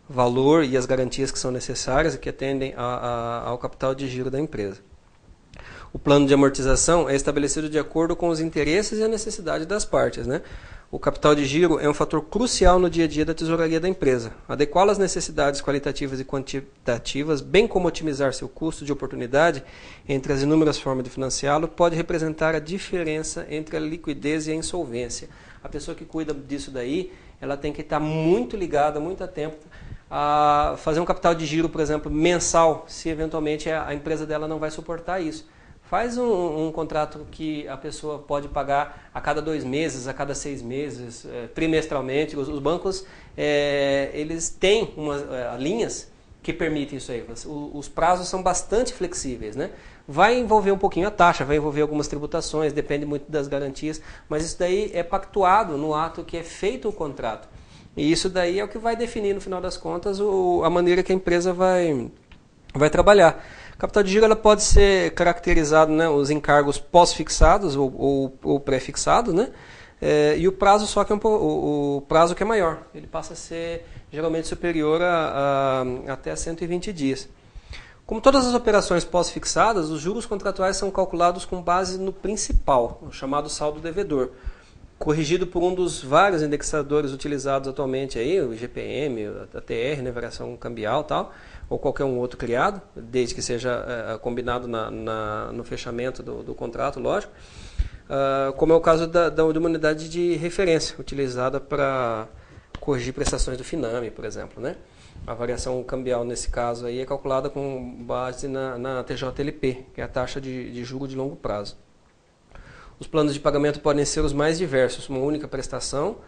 valor e as garantias que são necessárias e que atendem ao capital de giro da empresa. O plano de amortização é estabelecido de acordo com os interesses e a necessidade das partes, né? O capital de giro é um fator crucial no dia a dia da tesouraria da empresa. Adequá-lo às necessidades qualitativas e quantitativas, bem como otimizar seu custo de oportunidade entre as inúmeras formas de financiá-lo, pode representar a diferença entre a liquidez e a insolvência. A pessoa que cuida disso daí, ela tem que estar muito ligada, muito atenta a fazer um capital de giro, por exemplo, mensal, se eventualmente a empresa dela não vai suportar isso. Faz um contrato que a pessoa pode pagar a cada 2 meses, a cada 6 meses, trimestralmente. Os bancos, eles têm linhas que permitem isso aí. Os prazos são bastante flexíveis, né? Vai envolver um pouquinho a taxa, vai envolver algumas tributações, depende muito das garantias, mas isso daí é pactuado no ato que é feito o contrato. E isso daí é o que vai definir, no final das contas, a maneira que a empresa vai trabalhar. Capital de giro ela pode ser caracterizado, né, os encargos pós-fixados ou pré-fixados, né, e o prazo só que o prazo que é maior. Ele passa a ser geralmente superior a até 120 dias. Como todas as operações pós-fixadas, os juros contratuais são calculados com base no principal, o chamado saldo devedor, corrigido por um dos vários indexadores utilizados atualmente, aí, o IGPM, a TR, né, variação cambial e tal, ou qualquer um outro criado, desde que seja combinado no fechamento do contrato, lógico, como é o caso de uma unidade de referência, utilizada para corrigir prestações do FINAME, por exemplo, né? A variação cambial, nesse caso, aí, é calculada com base na TJLP, que é a taxa de juros de longo prazo. Os planos de pagamento podem ser os mais diversos, uma única prestação,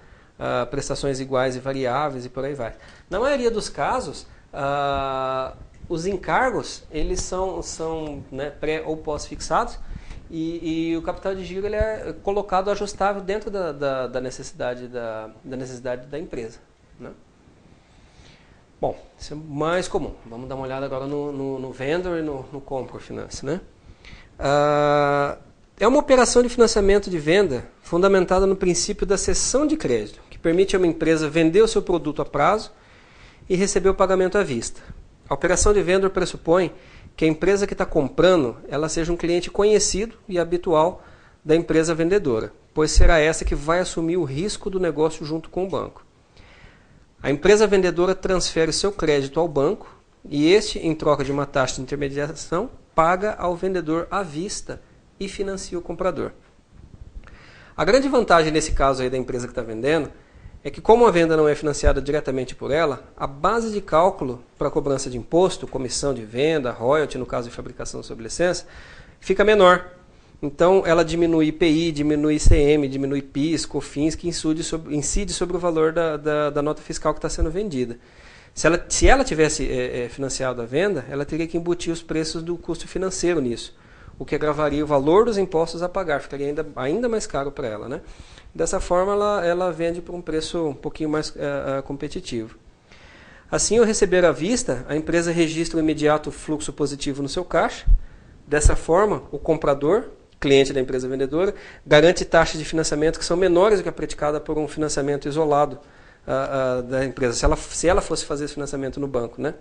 prestações iguais e variáveis e por aí vai. Na maioria dos casos, os encargos eles são né, pré ou pós-fixados e o capital de giro ele é colocado ajustável dentro da necessidade da empresa, né? Bom, isso é mais comum. Vamos dar uma olhada agora no vendor e no compra finance, né? É uma operação de financiamento de venda fundamentada no princípio da cessão de crédito, que permite a uma empresa vender o seu produto a prazo e receber o pagamento à vista. A operação de vendor pressupõe que a empresa que está comprando ela seja um cliente conhecido e habitual da empresa vendedora, pois será essa que vai assumir o risco do negócio junto com o banco. A empresa vendedora transfere o seu crédito ao banco e este, em troca de uma taxa de intermediação, paga ao vendedor à vista e financia o comprador. A grande vantagem nesse caso aí da empresa que está vendendo é que, como a venda não é financiada diretamente por ela, a base de cálculo para a cobrança de imposto, comissão de venda, royalty, no caso de fabricação sob licença, fica menor. Então, ela diminui IPI, diminui ICM, diminui PIS, COFINS, que incide sobre o valor da nota fiscal que está sendo vendida. Se ela tivesse financiado a venda, ela teria que embutir os preços do custo financeiro nisso, o que agravaria o valor dos impostos a pagar, ficaria ainda mais caro para ela, né? Dessa forma, ela vende por um preço um pouquinho mais competitivo. Assim, ao receber à vista, a empresa registra o imediato fluxo positivo no seu caixa. Dessa forma, o comprador, cliente da empresa vendedora, garante taxas de financiamento que são menores do que a praticada por um financiamento isolado da empresa, se ela fosse fazer esse financiamento no banco, né?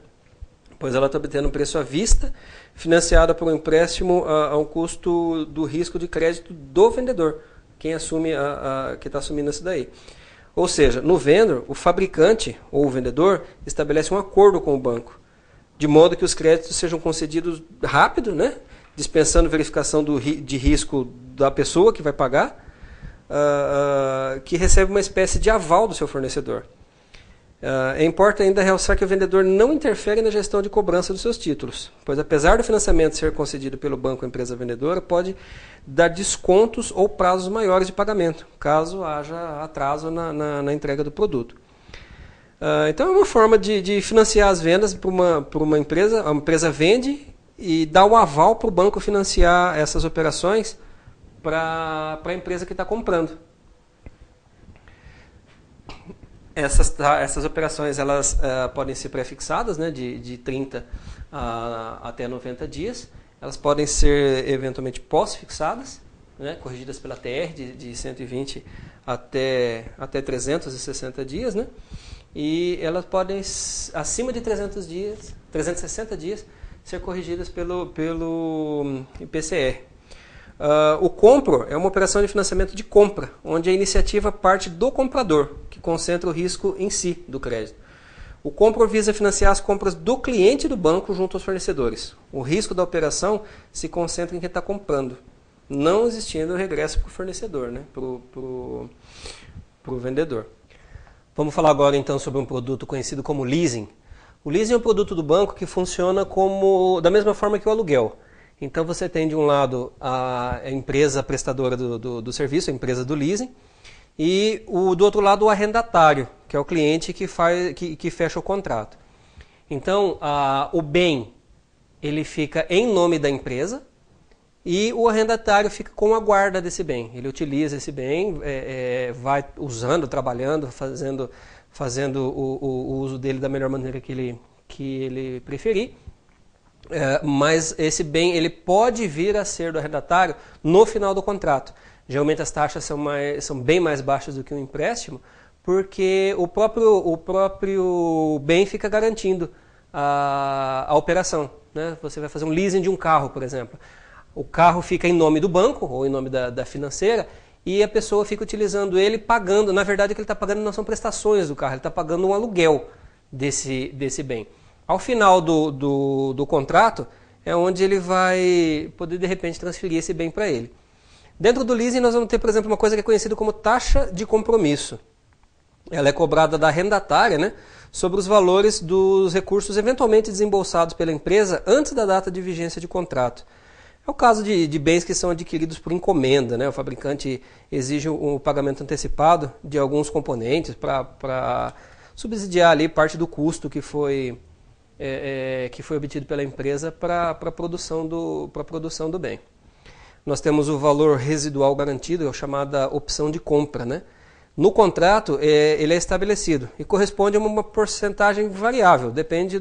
Pois ela está obtendo um preço à vista, financiada por um empréstimo a um custo do risco de crédito do vendedor, quem assume que está assumindo isso daí. Ou seja, no vendor, o fabricante ou o vendedor estabelece um acordo com o banco, de modo que os créditos sejam concedidos rápido, né? Dispensando verificação de risco da pessoa que vai pagar, que recebe uma espécie de aval do seu fornecedor. Importa ainda realçar que o vendedor não interfere na gestão de cobrança dos seus títulos, pois apesar do financiamento ser concedido pelo banco ou empresa vendedora, pode dar descontos ou prazos maiores de pagamento, caso haja atraso na entrega do produto. Então é uma forma de financiar as vendas por uma empresa. A empresa vende e dá o aval para o banco financiar essas operações para a empresa que está comprando. Essas operações elas podem ser pré-fixadas, né, de 30 até 90 dias. Elas podem ser eventualmente pós-fixadas, né, corrigidas pela TR de 120 até 360 dias. Né, e elas podem, acima de 360 dias, ser corrigidas pelo IPCR. O compro é uma operação de financiamento de compra, onde a iniciativa parte do comprador, que concentra o risco em si do crédito. O compro visa financiar as compras do cliente do banco junto aos fornecedores. O risco da operação se concentra em quem está comprando, não existindo o regresso para o fornecedor, né, para o vendedor. Vamos falar agora então sobre um produto conhecido como leasing. O leasing é um produto do banco que funciona da mesma forma que o aluguel. Então você tem de um lado a empresa prestadora do serviço, a empresa do leasing, e do outro lado o arrendatário, que é o cliente que fecha o contrato. Então o bem ele fica em nome da empresa e o arrendatário fica com a guarda desse bem. Ele utiliza esse bem, vai usando, trabalhando, fazendo o uso dele da melhor maneira que ele preferir. Mas esse bem ele pode vir a ser do arrendatário no final do contrato. Geralmente as taxas são bem mais baixas do que um empréstimo, porque o próprio bem fica garantindo a operação. Né? Você vai fazer um leasing de um carro, por exemplo. O carro fica em nome do banco ou em nome da financeira e a pessoa fica utilizando ele pagando. Na verdade, o que ele está pagando não são prestações do carro, ele está pagando um aluguel desse bem. Ao final do contrato é onde ele vai poder de repente transferir esse bem para ele. Dentro do leasing nós vamos ter, por exemplo, uma coisa que é conhecida como taxa de compromisso. Ela é cobrada da arrendatária, né, sobre os valores dos recursos eventualmente desembolsados pela empresa antes da data de vigência de contrato. É o caso de bens que são adquiridos por encomenda, né? O fabricante exige um pagamento antecipado de alguns componentes para subsidiar ali parte do custo que foi obtido pela empresa para a produção do bem. Nós temos o valor residual garantido, a chamada opção de compra, né? No contrato, ele é estabelecido e corresponde a uma porcentagem variável, depende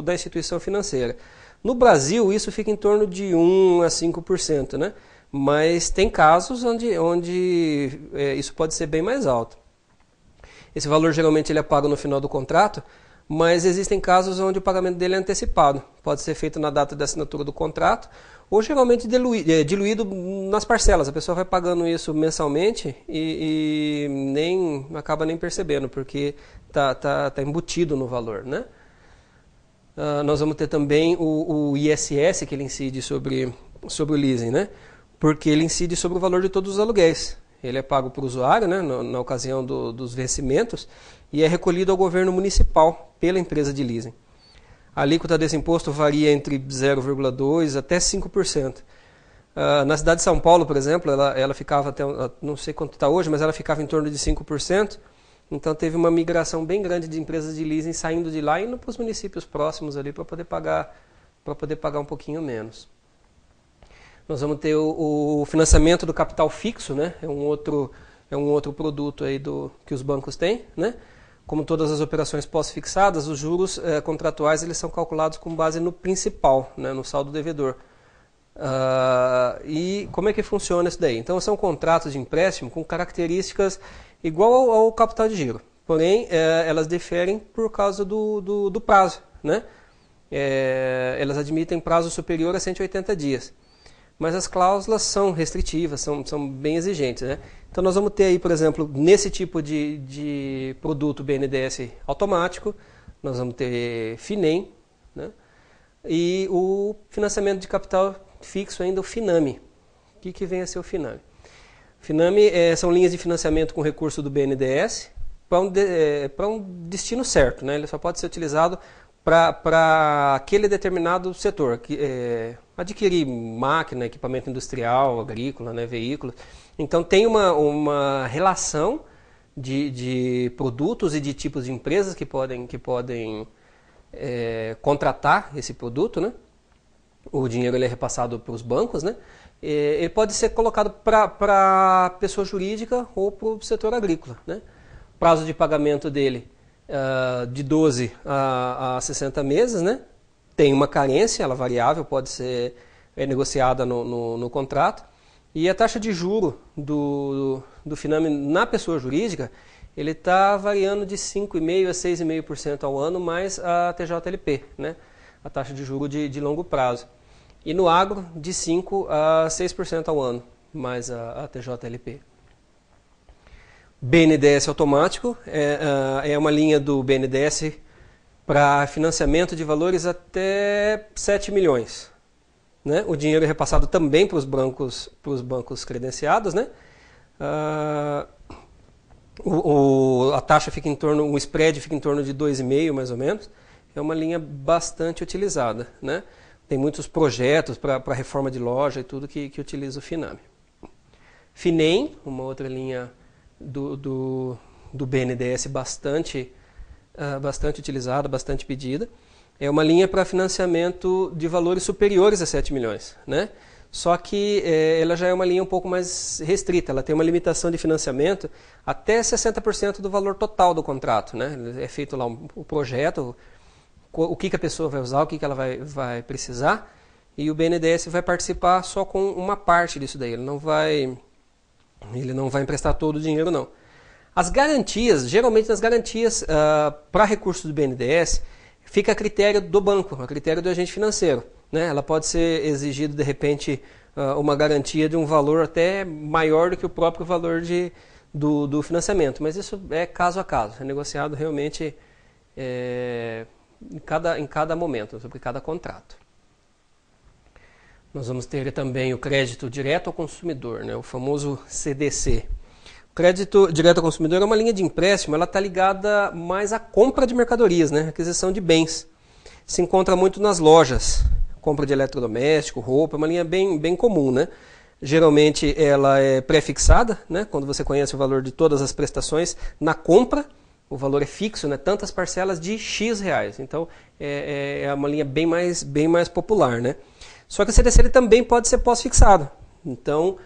da instituição financeira. No Brasil, isso fica em torno de 1 a 5%, né? Mas tem casos onde isso pode ser bem mais alto. Esse valor geralmente ele é pago no final do contrato, mas existem casos onde o pagamento dele é antecipado. Pode ser feito na data de assinatura do contrato ou geralmente diluído nas parcelas. A pessoa vai pagando isso mensalmente e acaba nem percebendo, porque tá embutido no valor, né? Nós vamos ter também o ISS, que ele incide sobre o leasing, né? Porque ele incide sobre o valor de todos os aluguéis. Ele é pago para o usuário, né, na ocasião dos vencimentos e é recolhido ao governo municipal pela empresa de leasing. A alíquota desse imposto varia entre 0,2% até 5%. Na cidade de São Paulo, por exemplo, ela ficava até, não sei quanto está hoje, mas ela ficava em torno de 5%. Então teve uma migração bem grande de empresas de leasing saindo de lá e indo para os municípios próximos ali para poder pagar um pouquinho menos. Nós vamos ter o financiamento do capital fixo, né? É um outro produto aí que os bancos têm, né? Como todas as operações pós-fixadas, os juros contratuais eles são calculados com base no principal, né? No saldo devedor. E como é que funciona isso daí? Então são contratos de empréstimo com características igual ao capital de giro, porém elas diferem por causa do prazo, né? Elas admitem prazo superior a 180 dias. Mas as cláusulas são restritivas, são bem exigentes, né? Então nós vamos ter aí, por exemplo, nesse tipo de produto BNDES automático, nós vamos ter FINEM, né? E o financiamento de capital fixo ainda, o FINAME. O que vem a ser o FINAME? FINAME são linhas de financiamento com recurso do BNDES para um destino certo, né? Ele só pode ser utilizado para aquele determinado setor, adquirir máquina, equipamento industrial, agrícola, né, veículos. Então tem uma relação de produtos e de tipos de empresas que podem contratar esse produto, né? O dinheiro ele é repassado para os bancos, né? Ele pode ser colocado para pessoa jurídica ou para o setor agrícola, né? Prazo de pagamento dele de 12 a 60 meses, né? Tem uma carência, ela variável, pode ser negociada no contrato. E a taxa de juro do FINAME na pessoa jurídica, ele está variando de 5,5% a 6,5% ao ano, mais a TJLP, né? A taxa de juro de longo prazo. E no agro, de 5% a 6% ao ano, mais a TJLP. BNDES automático é uma linha do BNDES para financiamento de valores até 7 milhões. Né? O dinheiro é repassado também para os bancos credenciados. Né? A taxa fica em torno, o spread fica em torno de 2,5 mais ou menos. É uma linha bastante utilizada. Né? tem muitos projetos para reforma de loja e tudo que utiliza o Finame. Finem, uma outra linha do BNDES bastante utilizada, bastante pedida, é uma linha para financiamento de valores superiores a 7 milhões, né? Só que ela já é uma linha um pouco mais restrita, ela tem uma limitação de financiamento até 60% do valor total do contrato, né? É feito lá o projeto, o que a pessoa vai usar, o que ela vai precisar, e o BNDES vai participar só com uma parte disso daí, ele não vai emprestar todo o dinheiro, não. As garantias, geralmente nas garantias para recursos do BNDES, fica a critério do banco, a critério do agente financeiro, né? Ela pode ser exigida, de repente, uma garantia de um valor até maior do que o próprio valor do financiamento, mas isso é caso a caso, é negociado realmente em cada momento, sobre cada contrato. Nós vamos ter também o crédito direto ao consumidor, né? O famoso CDC. O crédito direto ao consumidor é uma linha de empréstimo, ela está ligada mais à compra de mercadorias, né? Aquisição de bens. Se encontra muito nas lojas, compra de eletrodoméstico, roupa, é uma linha bem comum, né? Geralmente ela é pré-fixada, né? Quando você conhece o valor de todas as prestações, na compra o valor é fixo, né? Tantas parcelas de X reais. Então é uma linha bem mais popular, né? Só que o CDC ele também pode ser pós-fixado. Então,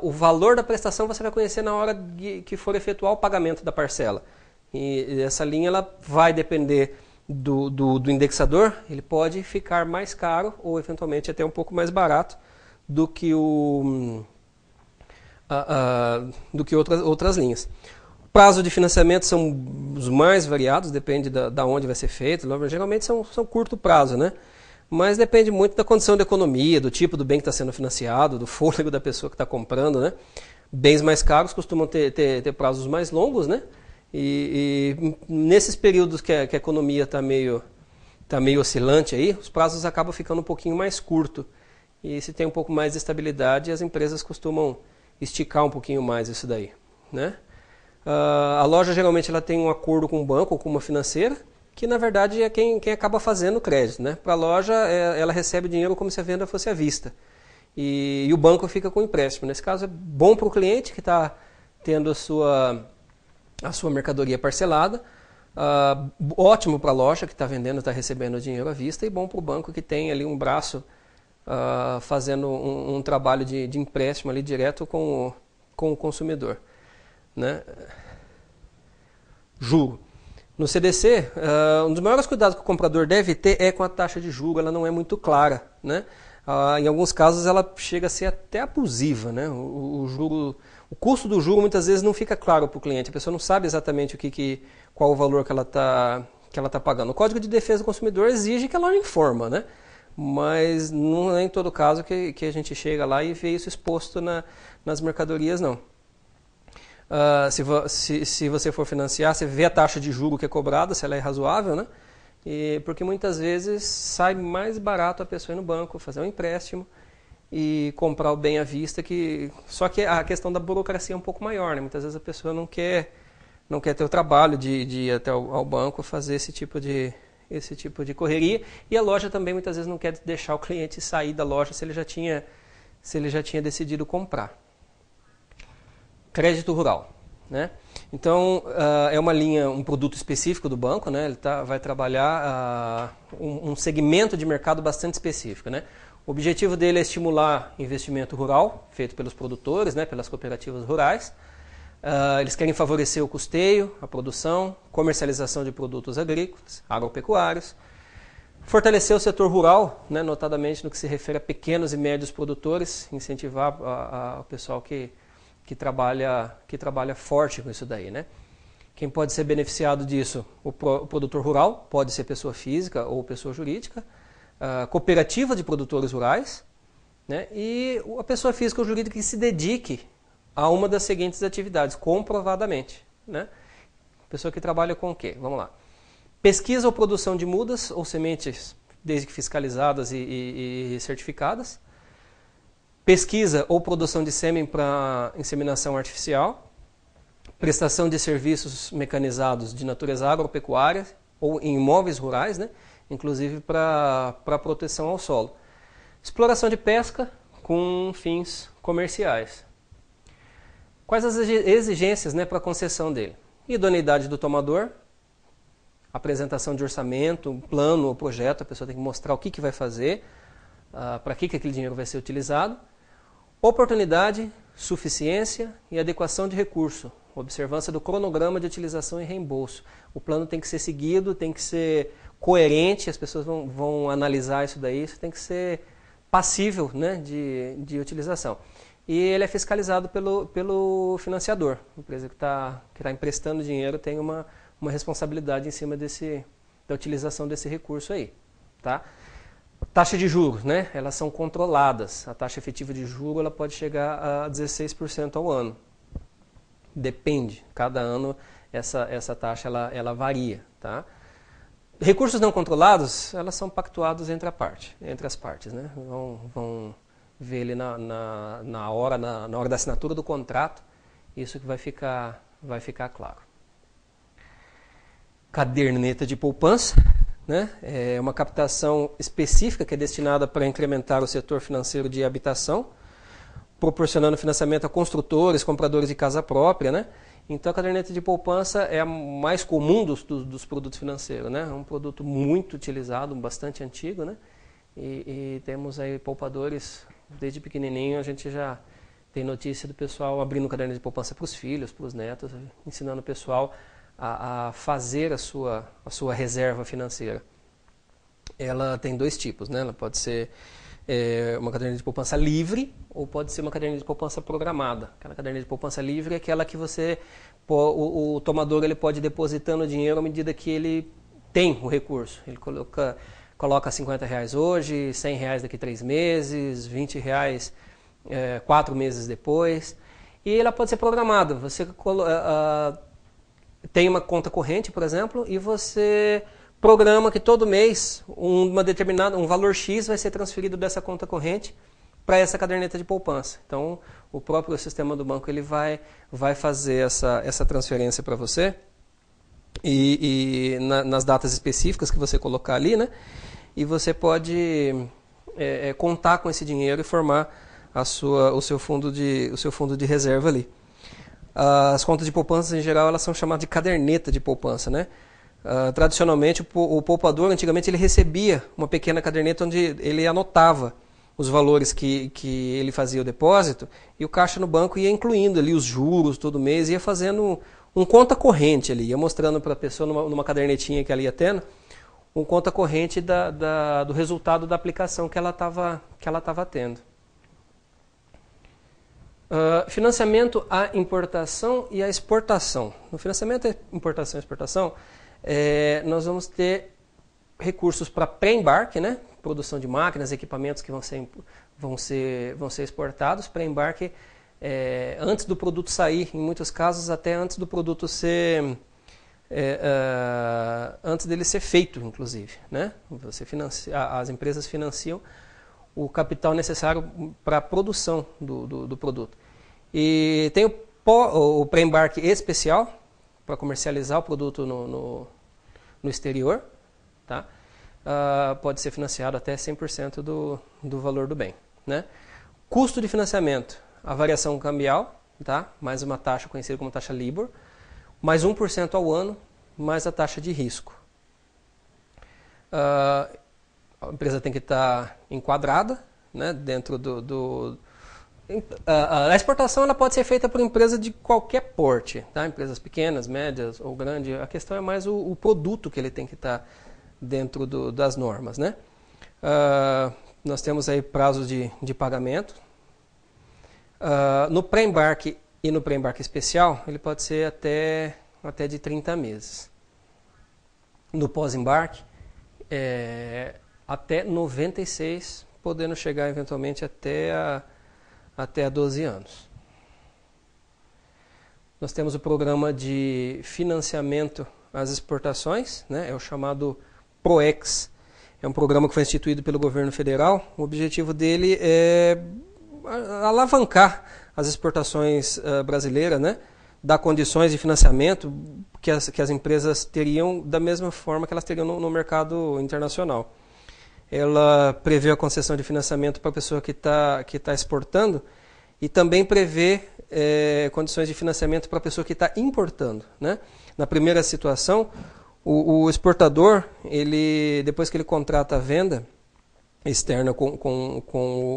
o valor da prestação você vai conhecer na hora que for efetuar o pagamento da parcela. E essa linha ela vai depender do indexador, ele pode ficar mais caro ou eventualmente até um pouco mais barato do que outras linhas. Prazo de financiamento são os mais variados, depende da onde vai ser feito. Geralmente são curto prazo, né? Mas depende muito da condição da economia, do tipo do bem que está sendo financiado, do fôlego da pessoa que está comprando, né? Bens mais caros costumam ter prazos mais longos, né? E nesses períodos que a economia está meio oscilante aí, os prazos acabam ficando um pouquinho mais curtos. E se tem um pouco mais de estabilidade, as empresas costumam esticar um pouquinho mais isso daí, né? A loja geralmente ela tem um acordo com um banco ou com uma financeira, que na verdade é quem acaba fazendo o crédito, né? Para a loja, ela recebe o dinheiro como se a venda fosse à vista. E o banco fica com o empréstimo. Nesse caso é bom para o cliente que está tendo a sua mercadoria parcelada, ótimo para a loja que está vendendo, está recebendo o dinheiro à vista, e bom para o banco que tem ali um braço fazendo um trabalho de empréstimo ali direto com o consumidor, né? Juro. No CDC, um dos maiores cuidados que o comprador deve ter é com a taxa de juros, ela não é muito clara, né? Em alguns casos ela chega a ser até abusiva, né? O custo do juro muitas vezes não fica claro para o cliente, a pessoa não sabe exatamente qual o valor que ela tá pagando. O Código de Defesa do Consumidor exige que ela informa, né? Mas não é em todo caso que a gente chega lá e vê isso exposto nas mercadorias, não. Se você for financiar, você vê a taxa de juro que é cobrada, se ela é razoável, né? Porque muitas vezes sai mais barato a pessoa ir no banco, fazer um empréstimo e comprar o bem à vista, só que a questão da burocracia é um pouco maior, né? Muitas vezes a pessoa não quer ter o trabalho de ir até ao banco fazer esse tipo de correria, e a loja também muitas vezes não quer deixar o cliente sair da loja se ele já tinha decidido comprar. Crédito rural, né? Então, é uma linha, um produto específico do banco, né? Ele vai trabalhar um segmento de mercado bastante específico, né? O objetivo dele é estimular investimento rural, feito pelos produtores, né? Pelas cooperativas rurais. Eles querem favorecer o custeio, a produção, comercialização de produtos agrícolas, agropecuários, fortalecer o setor rural, né? Notadamente no que se refere a pequenos e médios produtores, incentivar o pessoal que trabalha forte com isso daí, né? Quem pode ser beneficiado disso? O produtor rural, pode ser pessoa física ou pessoa jurídica, cooperativa de produtores rurais, né? E a pessoa física ou jurídica que se dedique a uma das seguintes atividades, comprovadamente, né? Pessoa que trabalha com o quê? Vamos lá. Pesquisa ou produção de mudas ou sementes, desde que fiscalizadas e certificadas. Pesquisa ou produção de sêmen para inseminação artificial, prestação de serviços mecanizados de natureza agropecuária ou em imóveis rurais, né? inclusive para proteção ao solo. Exploração de pesca com fins comerciais. Quais as exigências, né, para a concessão dele? Idoneidade do tomador, apresentação de orçamento, um plano ou projeto, a pessoa tem que mostrar o que vai fazer, para que aquele dinheiro vai ser utilizado. Oportunidade, suficiência e adequação de recurso, observância do cronograma de utilização e reembolso. O plano tem que ser seguido, tem que ser coerente, as pessoas vão analisar isso daí, isso tem que ser passível, né, de utilização. E ele é fiscalizado pelo financiador. A empresa que tá emprestando dinheiro tem uma responsabilidade em cima da utilização desse recurso aí. Tá? Taxa de juros, né? Elas são controladas. A taxa efetiva de juros ela pode chegar a 16% ao ano. Depende. Cada ano essa taxa ela varia. Tá? Recursos não controlados, elas são pactuados entre as partes. Né? Vão ver ele na hora da assinatura do contrato, isso que vai ficar claro. Caderneta de poupança, né? É uma captação específica que é destinada para incrementar o setor financeiro de habitação, proporcionando financiamento a construtores, compradores de casa própria, né? Então a caderneta de poupança é a mais comum dos produtos financeiros, né? É um produto muito utilizado, bastante antigo, né? E temos aí poupadores, desde pequenininho a gente já tem notícia do pessoal abrindo caderneta de poupança para os filhos, para os netos, ensinando o pessoal a fazer a sua reserva financeira. Ela tem dois tipos, né? Ela pode ser uma caderneta de poupança livre ou pode ser uma caderneta de poupança programada. Aquela caderneta de poupança livre é aquela que o tomador ele pode ir depositando o dinheiro à medida que ele tem o recurso. Ele coloca R$50 hoje, R$100 daqui a 3 meses, R$20 4 meses depois. E ela pode ser programada. Você tem uma conta corrente, por exemplo, e você programa que todo mês um valor X vai ser transferido dessa conta corrente para essa caderneta de poupança. Então, o próprio sistema do banco ele vai fazer essa transferência para você nas datas específicas que você colocar ali, né? E você pode contar com esse dinheiro e formar o seu fundo de reserva ali. As contas de poupança, em geral, elas são chamadas de caderneta de poupança, né? Tradicionalmente, o poupador, antigamente, ele recebia uma pequena caderneta onde ele anotava os valores que ele fazia o depósito e o caixa no banco ia incluindo ali os juros todo mês, ia fazendo um conta corrente ali, ia mostrando para a pessoa numa cadernetinha que ela ia tendo, um conta corrente do resultado da aplicação que ela estava tendo. Financiamento à importação e à exportação. No financiamento à importação e exportação, nós vamos ter recursos para pré-embarque, né? Produção de máquinas, equipamentos que vão ser exportados, pré-embarque antes do produto sair, em muitos casos até antes do produto antes dele ser feito, inclusive, né? As empresas financiam o capital necessário para a produção do produto. E tem o pré-embarque especial, para comercializar o produto no exterior. Tá? Pode ser financiado até 100% do valor do bem. Né? Custo de financiamento, a variação cambial, tá? Mais uma taxa conhecida como taxa LIBOR, mais 1% ao ano, mais a taxa de risco. A empresa tem que estar enquadrada, né, dentro a exportação ela pode ser feita por empresa de qualquer porte, tá? Empresas pequenas, médias ou grandes. A questão é mais o produto que ele tem que estar dentro das normas, né? Nós temos aí prazos de pagamento. No pré-embarque e no pré-embarque especial, ele pode ser até de 30 meses. No pós-embarque, até 96, podendo chegar eventualmente até a 12 anos. Nós temos o programa de financiamento às exportações, né? É o chamado PROEX. É um programa que foi instituído pelo governo federal. O objetivo dele é alavancar as exportações brasileiras, né? dá condições de financiamento que as empresas teriam da mesma forma que elas teriam no mercado internacional. Ela prevê a concessão de financiamento para a pessoa que tá exportando e também prevê condições de financiamento para a pessoa que está importando, né? Na primeira situação, o exportador, depois que ele contrata a venda externa com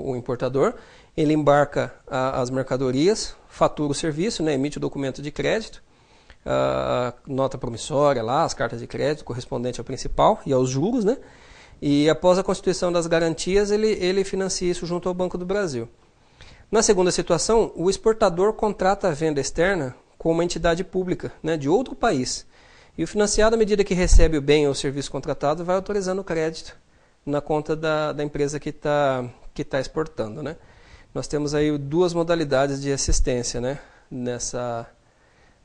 o importador, ele embarca as mercadorias, fatura o serviço, né, emite o documento de crédito, a nota promissória, lá, as cartas de crédito correspondente ao principal e aos juros, né, e após a constituição das garantias, ele financia isso junto ao Banco do Brasil. Na segunda situação, o exportador contrata a venda externa com uma entidade pública, né, de outro país. E o financiado, à medida que recebe o bem ou o serviço contratado, vai autorizando o crédito na conta da empresa que tá exportando, né? Nós temos aí duas modalidades de assistência, né?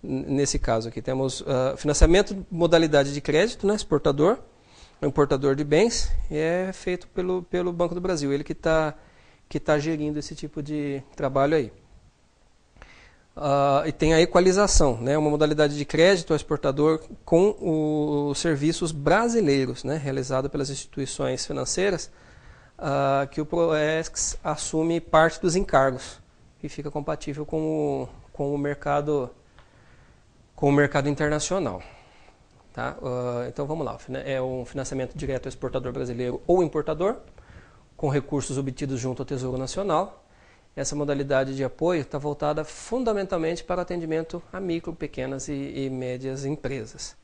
Nesse caso aqui. Temos financiamento modalidade de crédito, né? Exportador, importador de bens, e é feito pelo Banco do Brasil. Ele que tá gerindo esse tipo de trabalho aí. E tem a equalização, né, uma modalidade de crédito ao exportador com os serviços brasileiros, né, realizado pelas instituições financeiras, que o Proex assume parte dos encargos e fica compatível com o mercado internacional. Tá? Então vamos lá, é um financiamento direto ao exportador brasileiro ou importador, com recursos obtidos junto ao Tesouro Nacional. Essa modalidade de apoio está voltada fundamentalmente para o atendimento a micro, pequenas e médias empresas.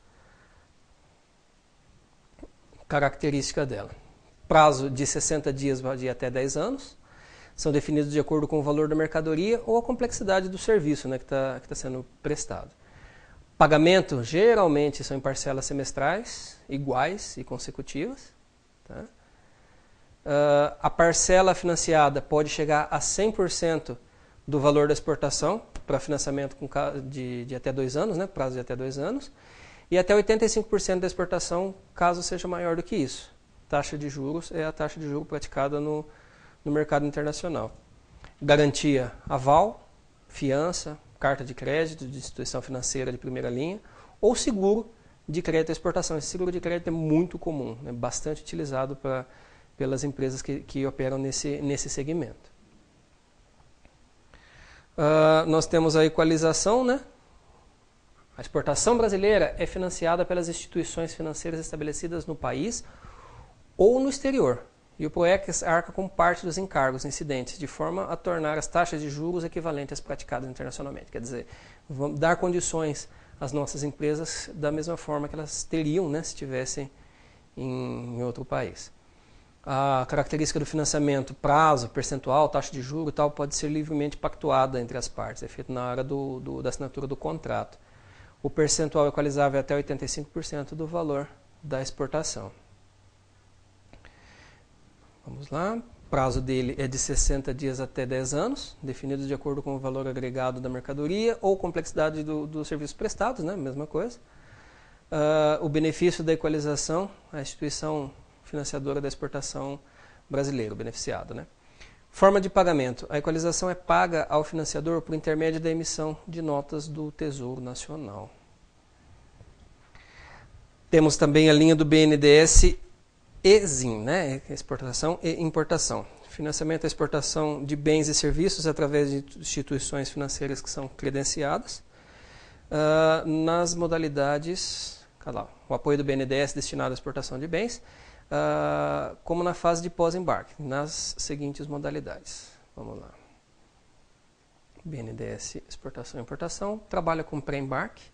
Característica dela. Prazo de 60 dias de até 10 anos. São definidos de acordo com o valor da mercadoria ou a complexidade do serviço, né, que tá sendo prestado. Pagamento, geralmente, são em parcelas semestrais, iguais e consecutivas. Tá? A parcela financiada pode chegar a 100% do valor da exportação para financiamento de até 2 anos, né, prazo de até 2 anos, e até 85% da exportação, caso seja maior do que isso. Taxa de juros é a taxa de juros praticada no mercado internacional. Garantia, aval, fiança, carta de crédito de instituição financeira de primeira linha ou seguro de crédito à exportação. Esse seguro de crédito é muito comum, é bastante utilizado pelas empresas que operam nesse segmento. Nós temos a equalização, né? A exportação brasileira é financiada pelas instituições financeiras estabelecidas no país ou no exterior. E o Proex arca com parte dos encargos incidentes, de forma a tornar as taxas de juros equivalentes às praticadas internacionalmente. Quer dizer, vamos dar condições às nossas empresas da mesma forma que elas teriam, né, se estivessem em outro país. A característica do financiamento, prazo, percentual, taxa de juros e tal, pode ser livremente pactuada entre as partes. É feito na hora da assinatura do contrato. O percentual equalizável é até 85% do valor da exportação. Vamos lá. O prazo dele é de 60 dias até 10 anos, definidos de acordo com o valor agregado da mercadoria ou complexidade dos serviços prestados, né? Mesma coisa. O benefício da equalização, a instituição financiadora da exportação brasileira, o beneficiado, né? Forma de pagamento. A equalização é paga ao financiador por intermédio da emissão de notas do Tesouro Nacional. Temos também a linha do BNDES EZIM, né? Exportação e importação. Financiamento à exportação de bens e serviços através de instituições financeiras que são credenciadas. Nas modalidades, o apoio do BNDES destinado à exportação de bens, como na fase de pós-embarque, nas seguintes modalidades. Vamos lá. BNDES Exportação e Importação trabalha com pré-embarque,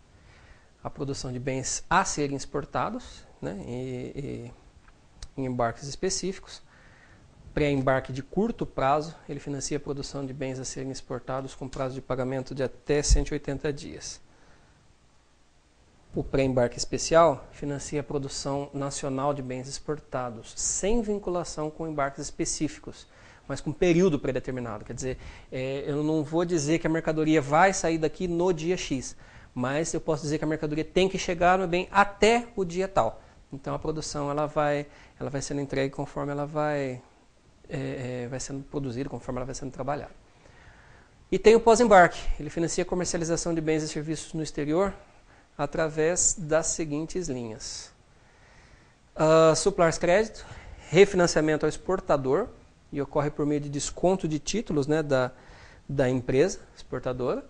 a produção de bens a serem exportados, né, e em embarques específicos. Pré-embarque de curto prazo, ele financia a produção de bens a serem exportados com prazo de pagamento de até 180 dias. O pré-embarque especial financia a produção nacional de bens exportados, sem vinculação com embarques específicos, mas com período predeterminado. Quer dizer, eu não vou dizer que a mercadoria vai sair daqui no dia X, mas eu posso dizer que a mercadoria tem que chegar no bem até o dia tal. Então a produção ela vai sendo entregue conforme ela vai sendo produzida, conforme ela vai sendo trabalhada. E tem o pós-embarque. Ele financia a comercialização de bens e serviços no exterior através das seguintes linhas. Suppliers Crédito, refinanciamento ao exportador, e ocorre por meio de desconto de títulos, né, da empresa exportadora.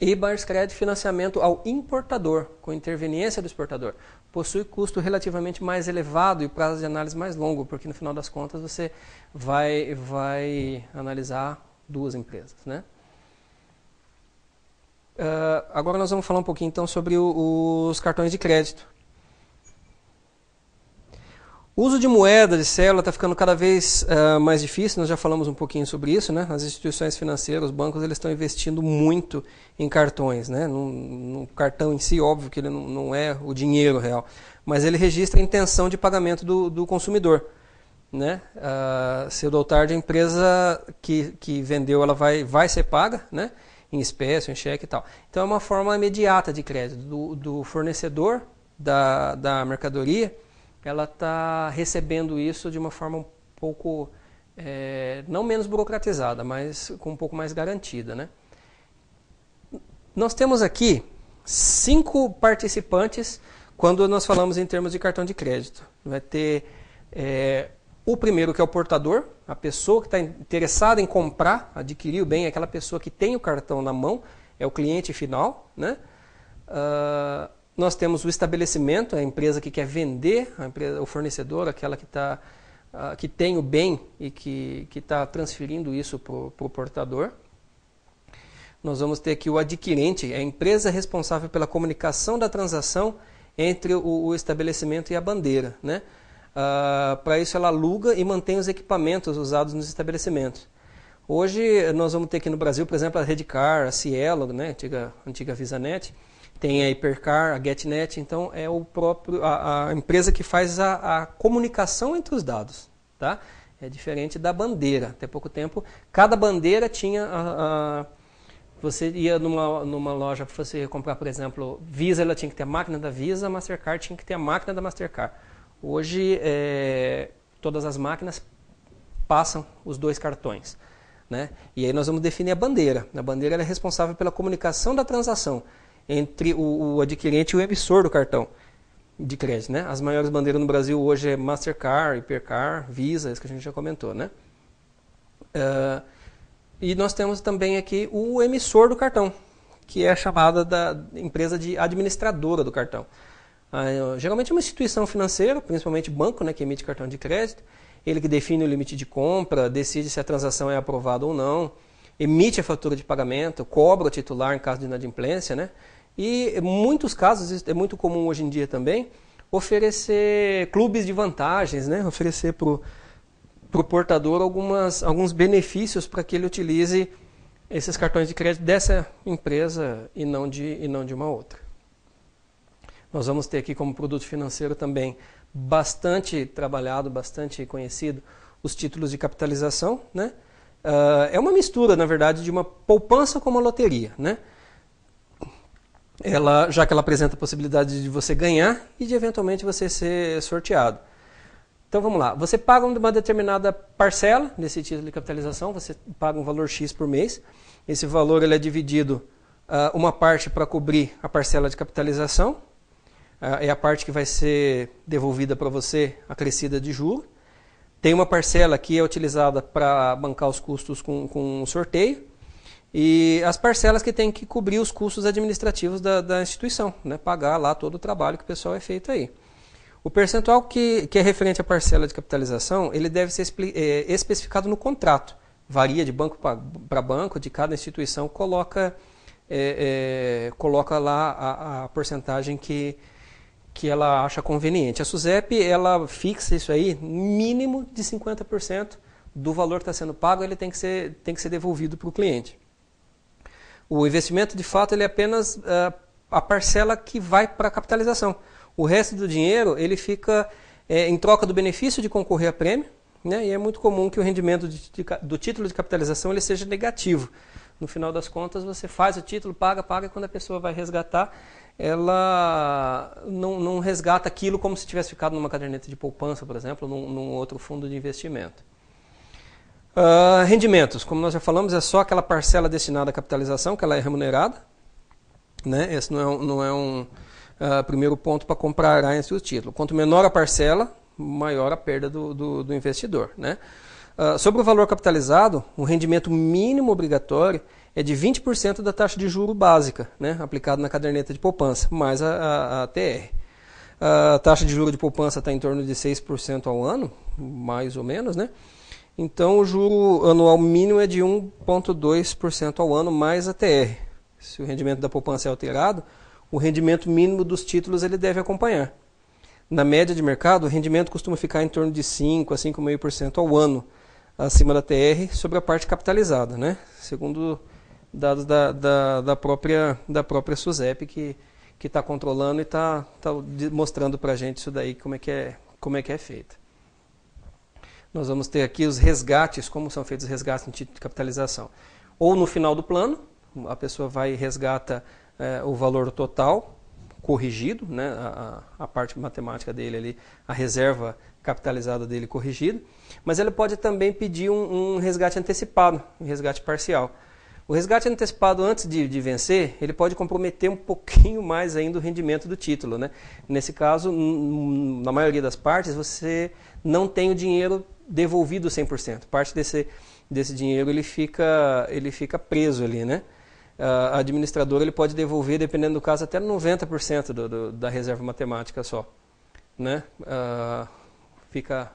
E Buyers Credit, financiamento ao importador, com interveniência do exportador. Possui custo relativamente mais elevado e prazo de análise mais longo, porque no final das contas você vai analisar duas empresas, né? Agora nós vamos falar um pouquinho então sobre os cartões de crédito. O uso de moeda, de célula, está ficando cada vez mais difícil, nós já falamos um pouquinho sobre isso, né? As instituições financeiras, os bancos, eles estão investindo muito em cartões, né? No cartão em si, óbvio que ele não é o dinheiro real, mas ele registra a intenção de pagamento do consumidor, né? Cedo ou tarde a empresa que vendeu, ela vai ser paga, né? Em espécie, em cheque e tal. Então é uma forma imediata de crédito do fornecedor da mercadoria. Ela está recebendo isso de uma forma um pouco, não menos burocratizada, mas com um pouco mais garantida, né? Nós temos aqui 5 participantes quando nós falamos em termos de cartão de crédito. Vai ter o primeiro, que é o portador, a pessoa que está interessada em comprar, adquirir o bem, é aquela pessoa que tem o cartão na mão, é o cliente final, né? Nós temos o estabelecimento, a empresa que quer vender, o fornecedor, aquela que tem o bem e que está transferindo isso para o portador. Nós vamos ter aqui o adquirente, a empresa responsável pela comunicação da transação entre o estabelecimento e a bandeira, né? Para isso ela aluga e mantém os equipamentos usados nos estabelecimentos. Hoje nós vamos ter aqui no Brasil, por exemplo, a Redcar, a Cielo, né? antiga VisaNet. Tem a Hipercar, a GetNet, então é a empresa que faz a comunicação entre os dados, tá? É diferente da bandeira. Até pouco tempo, cada bandeira tinha você ia numa loja para você comprar, por exemplo, Visa, ela tinha que ter a máquina da Visa, Mastercard tinha que ter a máquina da Mastercard. Hoje, todas as máquinas passam os 2 cartões, né? E aí nós vamos definir a bandeira. A bandeira ela é responsável pela comunicação da transação entre o adquirente e o emissor do cartão de crédito, né? As maiores bandeiras no Brasil hoje é Mastercard, Hipercar, Visa, isso que a gente já comentou, né? E nós temos também aqui o emissor do cartão, que é a chamada da empresa de administradora do cartão. Geralmente é uma instituição financeira, principalmente banco, né, que emite cartão de crédito, ele que define o limite de compra, decide se a transação é aprovada ou não, emite a fatura de pagamento, cobra o titular em caso de inadimplência, né? E em muitos casos, isso é muito comum hoje em dia também, oferecer clubes de vantagens, né? Oferecer para o portador alguns benefícios para que ele utilize esses cartões de crédito dessa empresa e não de uma outra. Nós vamos ter aqui como produto financeiro também bastante trabalhado, bastante conhecido, os títulos de capitalização, né? É uma mistura, na verdade, de uma poupança com uma loteria, né? Já que ela apresenta a possibilidade de você ganhar e de eventualmente você ser sorteado. Então vamos lá, você paga uma determinada parcela desse título de capitalização, você paga um valor X por mês, esse valor ele é dividido uma parte para cobrir a parcela de capitalização, é a parte que vai ser devolvida para você acrescida de juros. Tem uma parcela que é utilizada para bancar os custos com sorteio e as parcelas que tem que cobrir os custos administrativos da instituição, né? Pagar lá todo o trabalho que o pessoal é feito aí. O percentual que é referente à parcela de capitalização, ele deve ser especificado no contrato. Varia de banco para banco, de cada instituição coloca lá a porcentagem que ela acha conveniente. A SUSEP, ela fixa isso aí, mínimo de 50% do valor que está sendo pago, ele tem que ser devolvido para o cliente. O investimento, de fato, ele é apenas a parcela que vai para a capitalização. O resto do dinheiro, ele fica em troca do benefício de concorrer a prêmio, né? E é muito comum que o rendimento do título de capitalização ele seja negativo. No final das contas, você faz o título, paga, e quando a pessoa vai resgatar, ela não resgata aquilo como se tivesse ficado numa caderneta de poupança, por exemplo, num outro fundo de investimento. Rendimentos, como nós já falamos, é só aquela parcela destinada à capitalização, que ela é remunerada. Né? Esse não é um primeiro ponto para comparar entre os títulos. Quanto menor a parcela, maior a perda do investidor. Né? Sobre o valor capitalizado, o rendimento mínimo obrigatório é de 20% da taxa de juro básica, né? Aplicado na caderneta de poupança, mais a TR. A taxa de juro de poupança está em torno de 6% ao ano, mais ou menos, né? Então o juro anual mínimo é de 1,2% ao ano, mais a TR. Se o rendimento da poupança é alterado, o rendimento mínimo dos títulos ele deve acompanhar. Na média de mercado, o rendimento costuma ficar em torno de 5% a 5,5% ao ano, acima da TR, sobre a parte capitalizada, né? Segundo dados da própria SUSEP, que está controlando e está mostrando para a gente isso daí, como é que é feito. Nós vamos ter aqui os resgates, como são feitos os resgates em título de capitalização. Ou no final do plano, a pessoa vai e resgata o valor total, corrigido, né, a parte matemática dele ali, a reserva capitalizada dele corrigida, mas ele pode também pedir um resgate antecipado, um resgate parcial. O resgate antecipado antes de vencer, ele pode comprometer um pouquinho mais ainda o rendimento do título. Né? Nesse caso, na maioria das partes, você não tem o dinheiro devolvido 100%. Parte desse dinheiro ele fica preso ali, né? A administradora ele pode devolver, dependendo do caso, até 90% da reserva matemática só. Né? Fica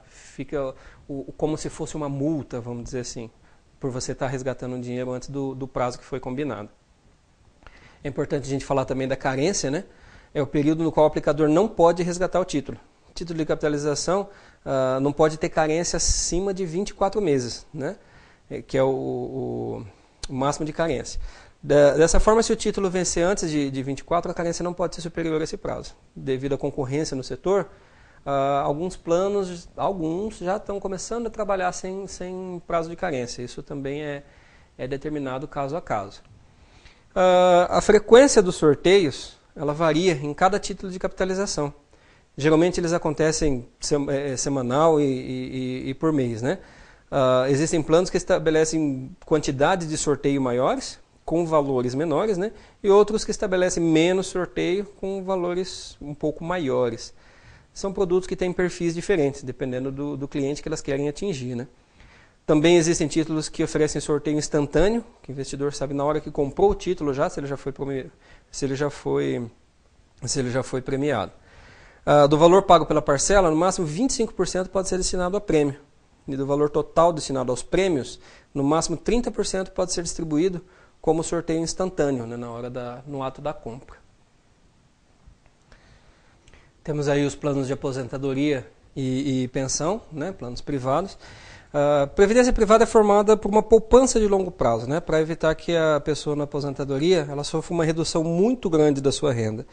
como se fosse uma multa, vamos dizer assim, por você estar resgatando o dinheiro antes do prazo que foi combinado. É importante a gente falar também da carência, né? É o período no qual o aplicador não pode resgatar o título. O título de capitalização não pode ter carência acima de 24 meses, né? Que é o máximo de carência. Dessa forma, se o título vencer antes de 24, a carência não pode ser superior a esse prazo. Devido à concorrência no setor, alguns planos, alguns já estão começando a trabalhar sem prazo de carência. Isso também é determinado caso a caso. A frequência dos sorteios ela varia em cada título de capitalização. Geralmente eles acontecem semanal e por mês. Né? Existem planos que estabelecem quantidades de sorteio maiores, com valores menores, né? E outros que estabelecem menos sorteio com valores um pouco maiores. São produtos que têm perfis diferentes, dependendo do cliente que elas querem atingir. Né? Também existem títulos que oferecem sorteio instantâneo, que o investidor sabe na hora que comprou o título já, se ele já foi premiado. Do valor pago pela parcela, no máximo 25% pode ser destinado a prêmio. E do valor total destinado aos prêmios, no máximo 30% pode ser distribuído como sorteio instantâneo, né, no ato da compra. Temos aí os planos de aposentadoria e pensão, né, planos privados. A previdência privada é formada por uma poupança de longo prazo, né, para evitar que a pessoa na aposentadoria ela sofra uma redução muito grande da sua renda.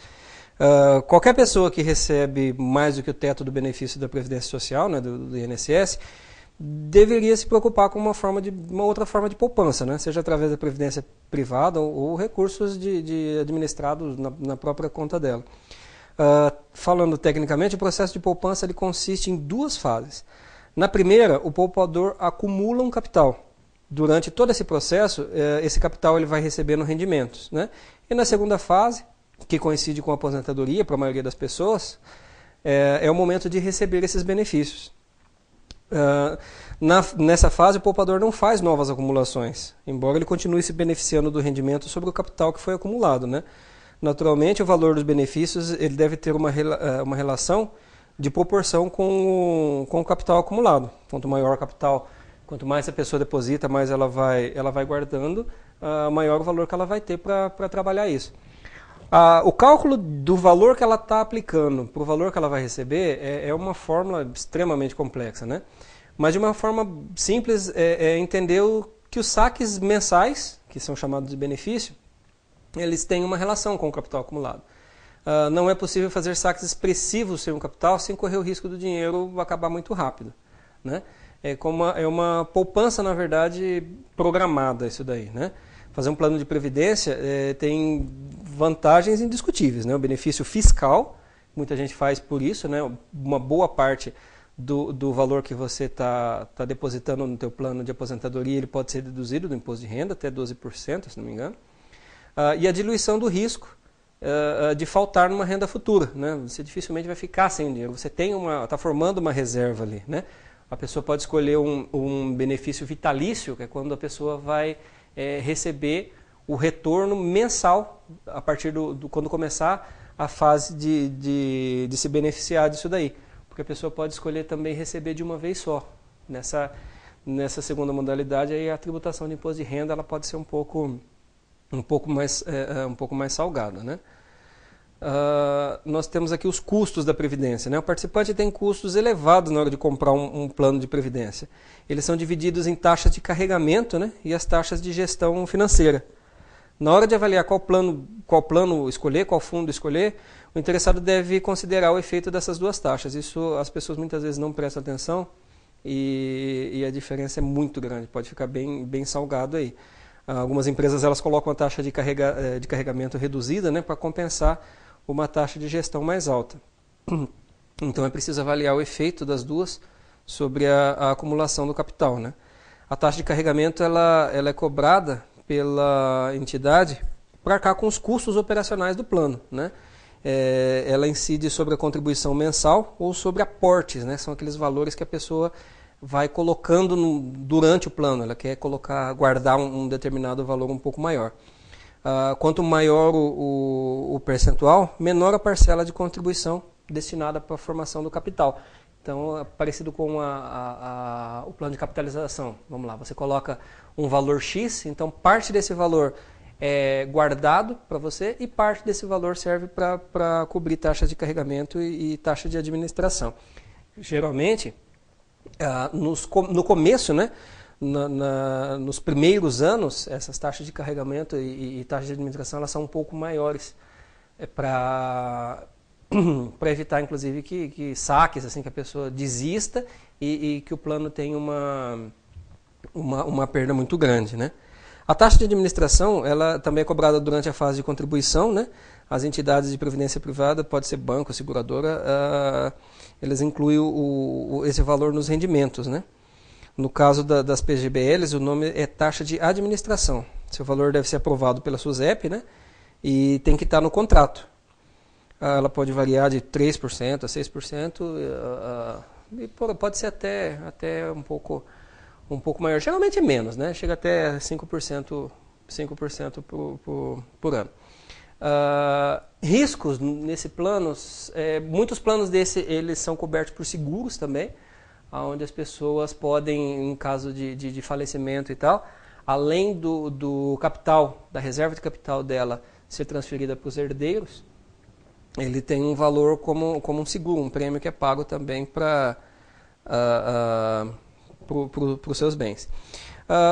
Qualquer pessoa que recebe mais do que o teto do benefício da Previdência Social, né, do INSS, deveria se preocupar com uma outra forma de poupança, né? Seja através da previdência privada ou recursos administrados na própria conta dela. Falando tecnicamente, o processo de poupança ele consiste em duas fases. Na primeira, o poupador acumula um capital. Durante todo esse processo, esse capital ele vai recebendo rendimentos. Né? E na segunda fase, que coincide com a aposentadoria para a maioria das pessoas, é o momento de receber esses benefícios. Nessa fase, o poupador não faz novas acumulações, embora ele continue se beneficiando do rendimento sobre o capital que foi acumulado. Né? Naturalmente, o valor dos benefícios ele deve ter uma relação de proporção com o capital acumulado. Quanto maior o capital, quanto mais a pessoa deposita, mais ela vai guardando, maior o valor que ela vai ter para trabalhar isso. O cálculo do valor que ela está aplicando para o valor que ela vai receber é uma fórmula extremamente complexa, né? Mas de uma forma simples é entender que os saques mensais, que são chamados de benefício, eles têm uma relação com o capital acumulado. Não é possível fazer saques expressivos sem um capital sem correr o risco do dinheiro acabar muito rápido. Né? É uma poupança, na verdade, programada isso daí, né? Fazer um plano de previdência tem vantagens indiscutíveis. Né? O benefício fiscal, muita gente faz por isso, né? Uma boa parte do valor que você está depositando no teu plano de aposentadoria, ele pode ser deduzido do imposto de renda, até 12%, se não me engano. E a diluição do risco de faltar numa renda futura, né? Você dificilmente vai ficar sem dinheiro, você está formando uma reserva ali, né? A pessoa pode escolher um benefício vitalício, que é quando a pessoa vai receber o retorno mensal a partir quando começar a fase de se beneficiar disso daí. Porque a pessoa pode escolher também receber de uma vez só. Nessa segunda modalidade, aí a tributação de imposto de renda ela pode ser um pouco mais salgada, né? Nós temos aqui os custos da Previdência, né? O participante tem custos elevados na hora de comprar um plano de Previdência. Eles são divididos em taxas de carregamento, né? E as taxas de gestão financeira. Na hora de avaliar qual plano escolher, qual fundo escolher, o interessado deve considerar o efeito dessas duas taxas. Isso as pessoas muitas vezes não prestam atenção e a diferença é muito grande, pode ficar bem salgado aí. Algumas empresas elas colocam a taxa de carregamento reduzida, né, para compensar uma taxa de gestão mais alta. Então é preciso avaliar o efeito das duas sobre a acumulação do capital, né? A taxa de carregamento ela é cobrada pela entidade para arcar com os custos operacionais do plano, né? Ela incide sobre a contribuição mensal ou sobre aportes, né? São aqueles valores que a pessoa vai colocando durante o plano, ela quer guardar um determinado valor um pouco maior. Quanto maior o percentual, menor a parcela de contribuição destinada para a formação do capital. Então, é parecido com o plano de capitalização. Vamos lá, você coloca um valor X, então parte desse valor é guardado para você e parte desse valor serve para cobrir taxas de carregamento e taxa de administração. Geralmente, no começo, né, nos primeiros anos, essas taxas de carregamento e taxas de administração elas são um pouco maiores para evitar, inclusive, que saques, assim, que a pessoa desista e que o plano tenha uma perda muito grande, né? A taxa de administração ela também é cobrada durante a fase de contribuição, né? As entidades de previdência privada, pode ser banco, seguradora, eles incluem esse valor nos rendimentos, né? No caso das PGBLs, o nome é taxa de administração. Seu valor deve ser aprovado pela SUSEP, né? E tem que estar no contrato. Ela pode variar de 3% a 6%, e pode ser até um pouco maior. Geralmente é menos, né? Chega até 5% por ano. Riscos nesse plano, muitos planos eles são cobertos por seguros também, onde as pessoas podem, em caso de falecimento e tal, além do capital, da reserva de capital dela ser transferida para os herdeiros, ele tem um valor como um seguro, um prêmio que é pago também para os seus bens.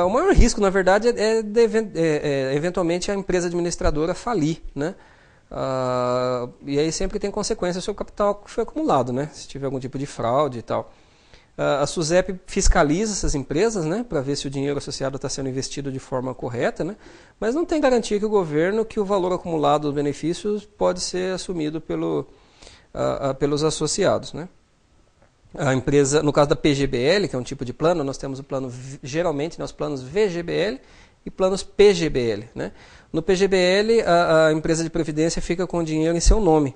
O maior risco, na verdade, eventualmente a empresa administradora falir, né? E aí sempre tem consequências sobre o capital que foi acumulado, né? Se tiver algum tipo de fraude e tal. A SUSEP fiscaliza essas empresas, né, para ver se o dinheiro associado está sendo investido de forma correta, né, mas não tem garantia que o valor acumulado dos benefícios pode ser assumido pelos associados, né. A empresa, no caso da PGBL, que é um tipo de plano, nós temos geralmente os planos VGBL e planos PGBL, né. No PGBL, a empresa de previdência fica com o dinheiro em seu nome,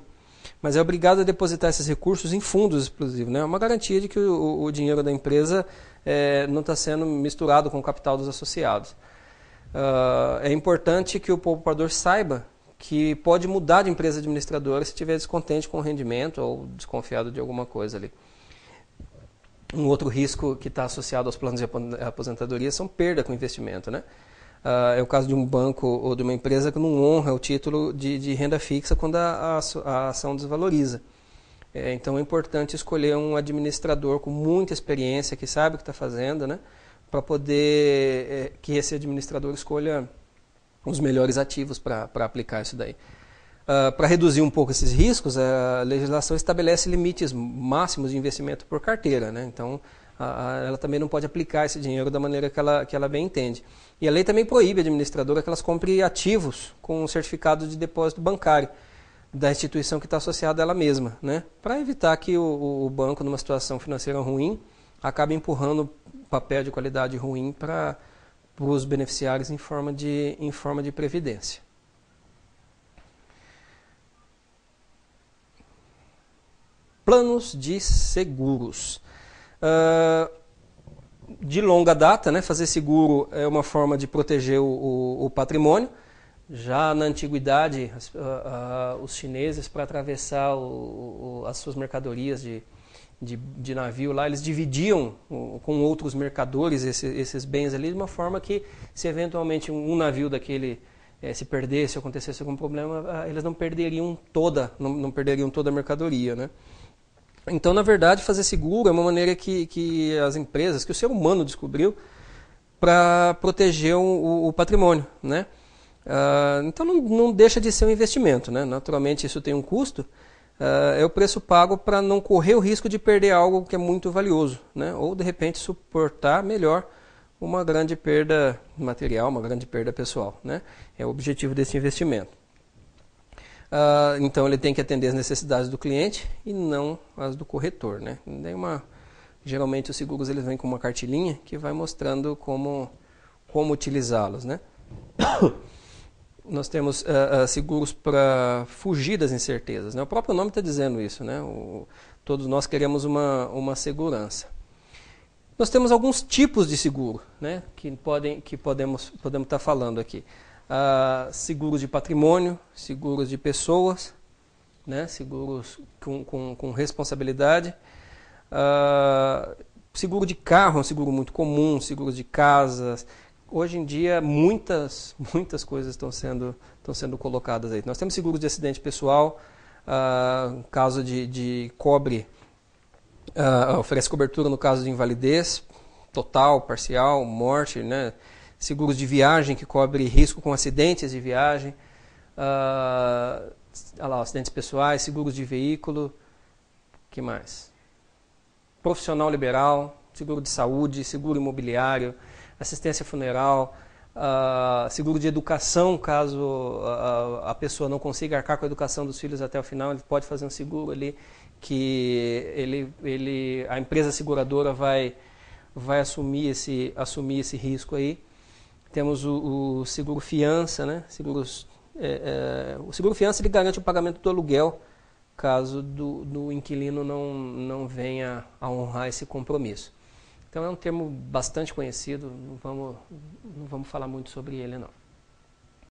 mas é obrigado a depositar esses recursos em fundos exclusivos, né? É uma garantia de que o dinheiro da empresa não está sendo misturado com o capital dos associados. É importante que o poupador saiba que pode mudar de empresa administradora se estiver descontente com o rendimento ou desconfiado de alguma coisa ali. Um outro risco que está associado aos planos de aposentadoria são perda com investimento, né? É o caso de um banco ou de uma empresa que não honra o título de renda fixa quando a ação desvaloriza. Então é importante escolher um administrador com muita experiência, que sabe o que está fazendo, né, para poder que esse administrador escolha os melhores ativos para aplicar isso daí. Para reduzir um pouco esses riscos, a legislação estabelece limites máximos de investimento por carteira, né? Então ela também não pode aplicar esse dinheiro da maneira que ela bem entende. E a lei também proíbe a administradora que elas comprem ativos com certificado de depósito bancário. da instituição que está associada a ela mesma, né? Para evitar que o banco, numa situação financeira ruim, acabe empurrando papel de qualidade ruim para os beneficiários em forma de previdência. Planos de seguros. De longa data, né? Fazer seguro é uma forma de proteger o patrimônio. Já na antiguidade, os chineses, para atravessar as suas mercadorias de navio lá, eles dividiam com outros mercadores esses bens ali, de uma forma que, se eventualmente um navio daquele se perdesse, ou acontecesse algum problema, eles não perderiam toda a mercadoria, né? Então, na verdade, fazer seguro é uma maneira que as empresas, que o ser humano descobriu para proteger o patrimônio, né? Então não deixa de ser um investimento, né? Naturalmente isso tem um custo, é o preço pago para não correr o risco de perder algo que é muito valioso, né? Ou de repente suportar melhor uma grande perda material, uma grande perda pessoal, né? É o objetivo desse investimento. Então ele tem que atender as necessidades do cliente e não as do corretor, né? Geralmente os seguros eles vêm com uma cartilinha que vai mostrando como utilizá-los, né? Nós temos seguros para fugir das incertezas, né? O próprio nome está dizendo isso, né? Todos nós queremos uma segurança. Nós temos alguns tipos de seguro, né? Que podemos estar falando aqui. Seguros de patrimônio, seguros de pessoas, né? Seguros com responsabilidade. Seguro de carro é um seguro muito comum, seguros de casas. Hoje em dia, muitas coisas estão sendo colocadas aí. Nós temos seguros de acidente pessoal, caso de cobre, oferece cobertura no caso de invalidez, total, parcial, morte, né? Seguros de viagem que cobre risco com acidentes de viagem, acidentes pessoais, seguros de veículo, que mais? Profissional liberal, seguro de saúde, seguro imobiliário, assistência funeral, seguro de educação, caso a pessoa não consiga arcar com a educação dos filhos até o final, ele pode fazer um seguro ali que a empresa seguradora vai assumir esse risco aí. Temos o seguro fiança, né? O seguro fiança ele garante o pagamento do aluguel caso do inquilino não venha a honrar esse compromisso. Então é um termo bastante conhecido, não vamos falar muito sobre ele não.